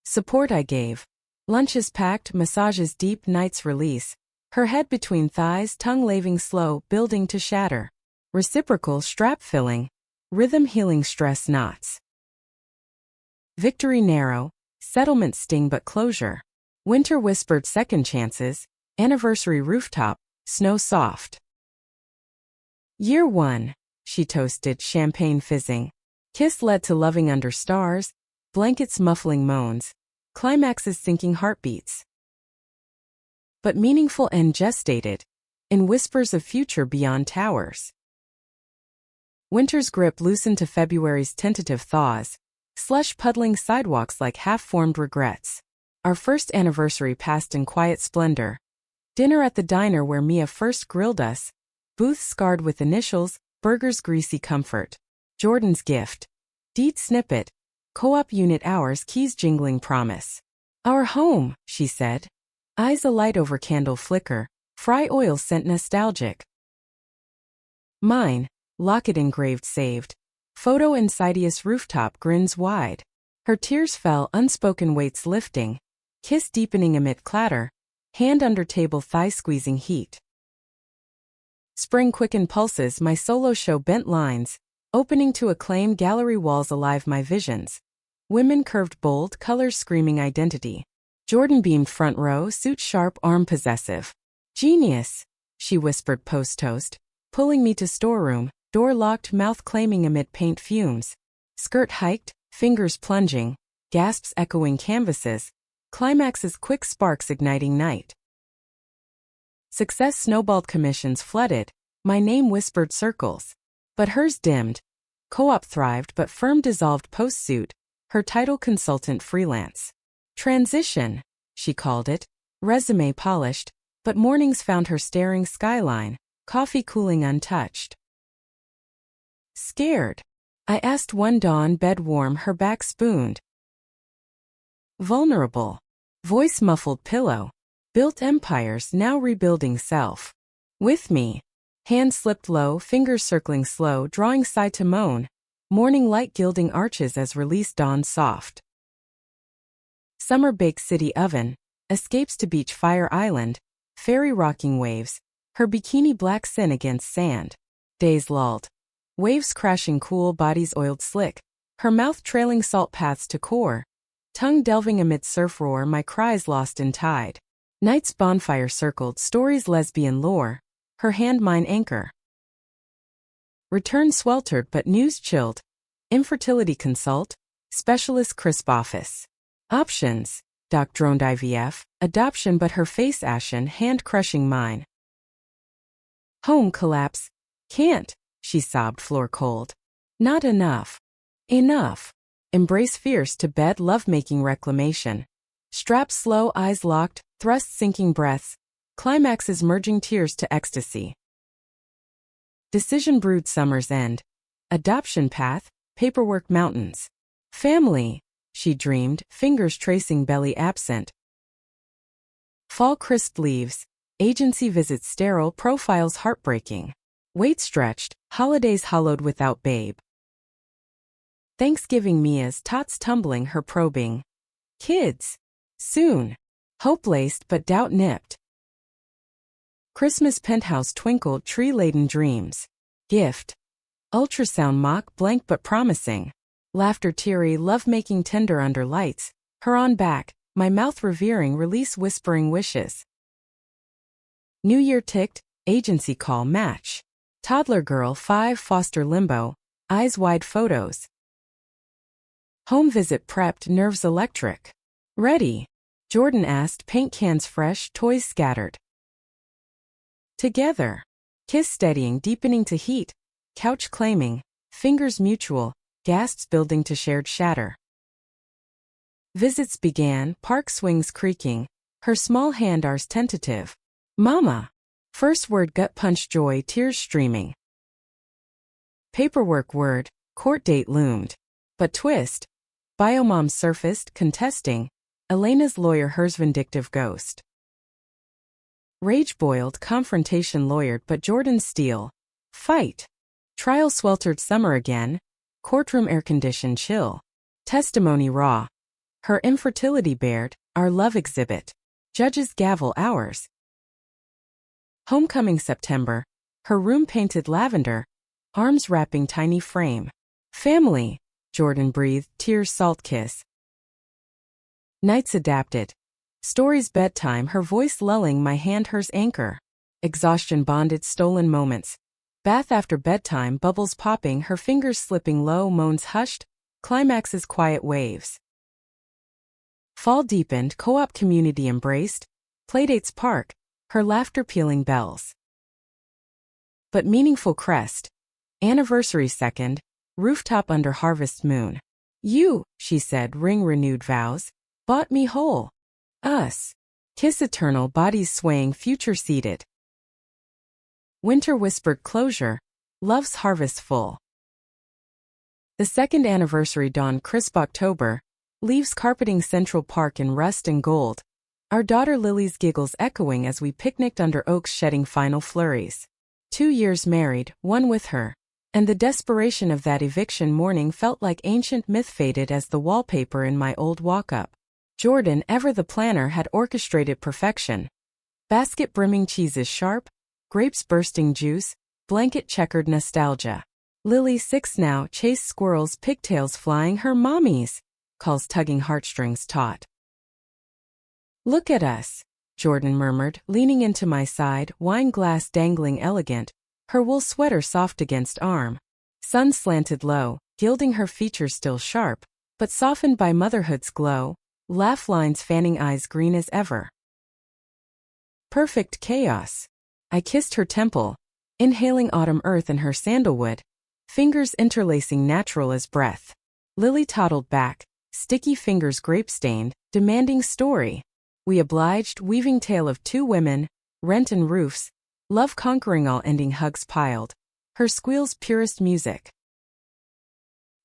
Support I gave. Lunches packed, massages deep, nights release. Her head between thighs, tongue laving slow, building to shatter. Reciprocal, strap filling. Rhythm healing stress knots. Victory narrow, settlement sting but closure. Winter whispered second chances, anniversary rooftop, snow soft. Year 1, she toasted, champagne fizzing. Kiss led to loving under stars, blankets muffling moans, climaxes sinking heartbeats. But meaningful end gestated, in whispers of future beyond towers. Winter's grip loosened to February's tentative thaws, slush puddling sidewalks like half-formed regrets. Our first anniversary passed in quiet splendor. Dinner at the diner where Mia first grilled us, booths scarred with initials, burgers greasy comfort. Jordan's gift. Deed snippet. Co-op unit hours, keys jingling promise. Our home, she said. Eyes alight over candle flicker, fry oil scent nostalgic. Mine, locket engraved saved. Photo insidious rooftop grins wide. Her tears fell, unspoken weights lifting. Kiss deepening amid clatter. Hand under table, thigh squeezing heat. Spring quickened pulses, my solo show bent lines. Opening to acclaim, gallery walls alive my visions. Women curved bold, colors screaming identity. Jordan beamed front row, suit sharp, arm possessive. Genius, she whispered post-toast. Pulling me to storeroom, door locked, mouth claiming amid paint fumes. Skirt hiked, fingers plunging, gasps echoing canvases. Climaxes quick sparks igniting night. Success snowballed, commissions flooded. My name whispered circles. But hers dimmed. Co-op thrived but firm dissolved post-suit. Her title consultant freelance. Transition, she called it. Resume polished, but mornings found her staring skyline. Coffee cooling untouched. Scared. I asked one dawn, bed warm, her back spooned. Vulnerable. Voice muffled pillow. Built empires, now rebuilding self. With me. Hand slipped low, fingers circling slow, drawing side to moan. Morning light gilding arches as release dawned soft. Summer baked city oven. Escapes to beach fire island. Ferry rocking waves. Her bikini black sin against sand. Days lulled. Waves crashing cool, bodies oiled slick. Her mouth trailing salt paths to core. Tongue delving amid surf roar, my cries lost in tide. Night's bonfire circled, stories lesbian lore. Her hand mine anchor. Return sweltered but news chilled. Infertility consult. Specialist crisp office. Options. Doc droned IVF. Adoption but her face ashen, hand crushing mine. Home collapse. Can't, she sobbed floor cold. Not enough. Enough. Embrace fierce to bed lovemaking reclamation. Straps slow, eyes locked, thrusts sinking breaths, climaxes merging tears to ecstasy. Decision brewed summer's end. Adoption path, paperwork mountains. Family, she dreamed, fingers tracing belly absent. Fall crisped leaves, agency visits sterile, profiles heartbreaking. Weight stretched, holidays hollowed without babe. Thanksgiving Mia's tots tumbling, her probing. Kids. Soon. Hope-laced but doubt-nipped. Christmas penthouse twinkled, tree-laden dreams. Gift. Ultrasound mock, blank but promising. Laughter teary, love-making tender under lights. Her on back, my mouth revering, release whispering wishes. New Year ticked, agency call match. Toddler girl 5 foster limbo, eyes wide photos. Home visit prepped, nerves electric. Ready? Jordan asked, paint cans fresh, toys scattered. Together. Kiss steadying, deepening to heat. Couch claiming, fingers mutual, gasps building to shared shatter. Visits began, park swings creaking, her small hand ours tentative. Mama. First word gut punch joy, tears streaming. Paperwork word, court date loomed. But twist. Biomom surfaced, contesting. Elena's lawyer, hers vindictive ghost. Rage boiled, confrontation lawyered, but Jordan's steel. Fight. Trial sweltered, summer again. Courtroom air-conditioned chill. Testimony raw. Her infertility bared, our love exhibit. Judge's gavel ours. Homecoming September. Her room painted lavender. Arms wrapping tiny frame. Family. Jordan breathed, tears salt kiss. Nights adapted. Stories bedtime, her voice lulling, my hand hers anchor. Exhaustion bonded, stolen moments. Bath after bedtime, bubbles popping, her fingers slipping low, moans hushed, climaxes quiet waves. Fall deepened, co-op community embraced, playdates park, her laughter pealing bells. But meaningful crest. Anniversary second, rooftop under harvest moon. You, she said, ring renewed vows, bought me whole. Us. Kiss eternal, bodies swaying, future seated. Winter whispered closure, love's harvest full. The second anniversary dawned crisp October, leaves carpeting Central Park in rust and gold. Our daughter Lily's giggles echoing as we picnicked under oaks shedding final flurries. 2 years married, one with her. And the desperation of that eviction morning felt like ancient myth faded as the wallpaper in my old walk-up. Jordan, ever the planner, had orchestrated perfection. Basket brimming cheeses sharp, grapes bursting juice, blanket checkered nostalgia. Lily 6 now, chased squirrels, pigtails flying, her mommies, calls tugging heartstrings taut. Look at us, Jordan murmured, leaning into my side, wine glass dangling elegant, her wool sweater soft against arm. Sun slanted low, gilding her features still sharp, but softened by motherhood's glow, laugh lines fanning eyes green as ever. Perfect chaos. I kissed her temple, inhaling autumn earth and her sandalwood, fingers interlacing natural as breath. Lily toddled back, sticky fingers grape-stained, demanding story. We obliged, weaving tale of 2 women, rent and roofs, love conquering all ending hugs piled, her squeals purest music.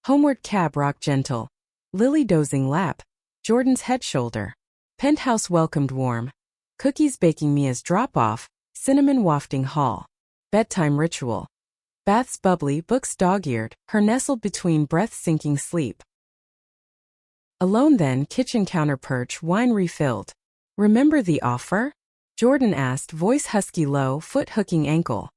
Homeward cab rock gentle, Lily dozing lap, Jordan's head shoulder. Penthouse welcomed warm, cookies baking Mia's drop-off, cinnamon wafting hall. Bedtime ritual. Baths bubbly, books dog-eared, her nestled between breath-sinking sleep. Alone then, kitchen counter perch, wine refilled. Remember the offer? Jordan asked, voice husky low, foot hooking ankle.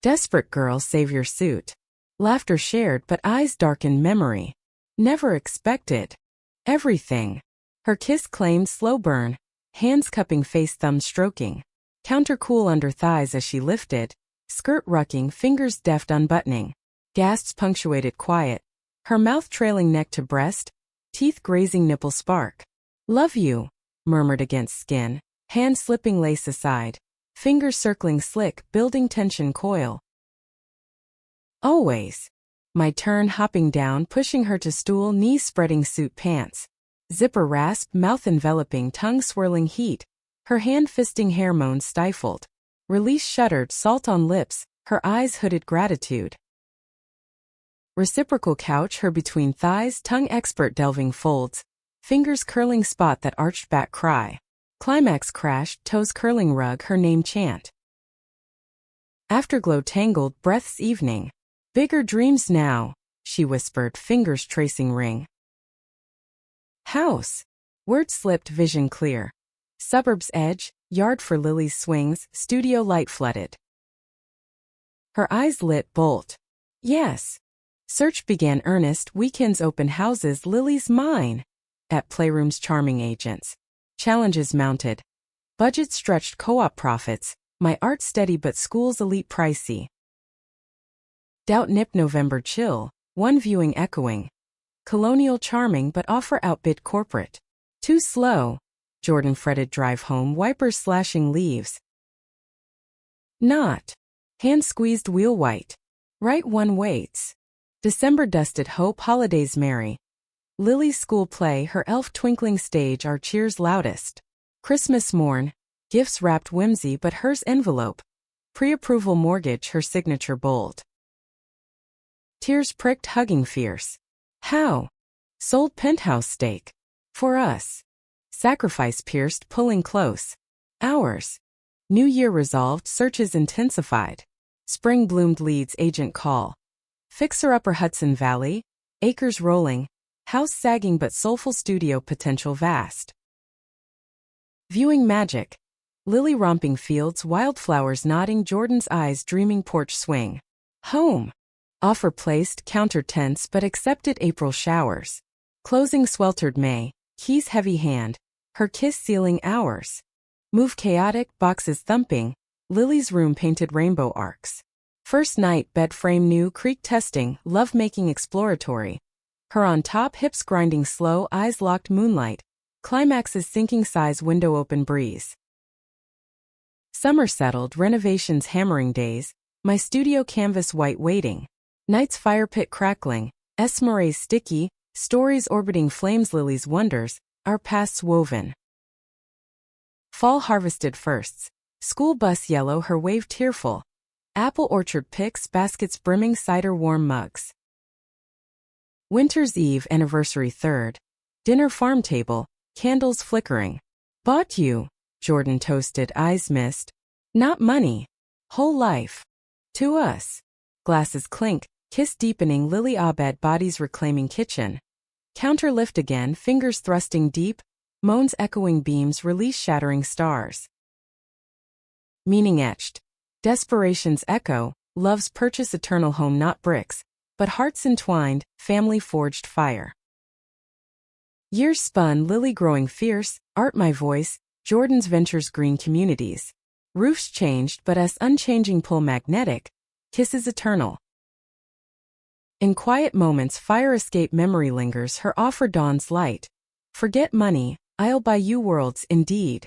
Desperate girl, save your suit. Laughter shared, but eyes darkened memory. Never expected. Everything. Her kiss claimed slow burn, hands cupping face, thumb stroking. Counter cool under thighs as she lifted, skirt rucking, fingers deft unbuttoning. Gasps punctuated quiet, her mouth trailing neck to breast, teeth grazing nipple spark. Love you, murmured against skin, hand slipping lace aside, fingers circling slick, building tension coil. Always. My turn, hopping down, pushing her to stool, knees spreading suit pants. Zipper rasp, mouth enveloping, tongue swirling heat. Her hand fisting hair moans stifled. Release shuddered, salt on lips, her eyes hooded gratitude. Reciprocal couch, her between thighs, tongue expert delving folds. Fingers curling spot that arched back cry. Climax crashed, toes curling rug, her name chant. Afterglow tangled, breaths evening. Bigger dreams now, she whispered, fingers tracing ring. House. Word slipped, vision clear. Suburbs edge, yard for Lily's swings, studio light flooded. Her eyes lit, bolt. Yes. Search began earnest, weekends open houses, Lily's mine. At playrooms charming agents. Challenges mounted. Budget stretched, co-op profits. My art steady but school's elite pricey. Doubt nip, November chill. One viewing echoing. Colonial charming but offer outbid corporate. Too slow. Jordan fretted, drive home, wipers slashing leaves. Not. Hand squeezed, wheel white. Right one waits. December dusted, hope, holidays merry. Lily's school play, her elf twinkling stage, our cheers loudest. Christmas morn. Gifts wrapped, whimsy but hers envelope. Pre-approval mortgage, her signature bold. Tears pricked, hugging fierce. How? Sold penthouse stake. For us. Sacrifice pierced, pulling close. Ours. New year resolved, searches intensified. Spring bloomed, leads agent call. Fixer-upper, Hudson Valley. Acres rolling. House sagging but soulful, studio potential vast. Viewing magic. Lily romping fields, wildflowers nodding, Jordan's eyes dreaming, porch swing. Home. Offer placed, counter tense but accepted, April showers. Closing sweltered May, keys heavy hand, her kiss sealing hours. Move chaotic, boxes thumping, Lily's room painted rainbow arcs. First night, bed frame new, creak testing, love making exploratory. Her on top, hips grinding slow, eyes locked, moonlight. Climaxes sinking sighs, window open, breeze. Summer settled, renovations hammering days. My studio canvas white waiting. Night's fire pit crackling. Esmeralda's sticky. Stories orbiting flames, Lily's wonders. Our pasts woven. Fall harvested firsts. School bus yellow, her wave tearful. Apple orchard picks, baskets brimming, cider warm mugs. Winter's Eve, anniversary third. Dinner farm table, candles flickering. Bought you, Jordan toasted, eyes mist. Not money. Whole life. To us. Glasses clink, kiss deepening, Lily Abed, bodies reclaiming kitchen. Counter lift again, fingers thrusting deep, moans echoing beams, release shattering stars. Meaning etched. Desperation's echo, love's purchase, eternal home, not bricks, but hearts entwined, family forged fire. Years spun, Lily growing fierce, art my voice, Jordan's ventures, green communities. Roofs changed but us unchanging, pull magnetic, kisses eternal. In quiet moments, fire escape, memory lingers, her offer dawns light. Forget money, I'll buy you worlds, indeed.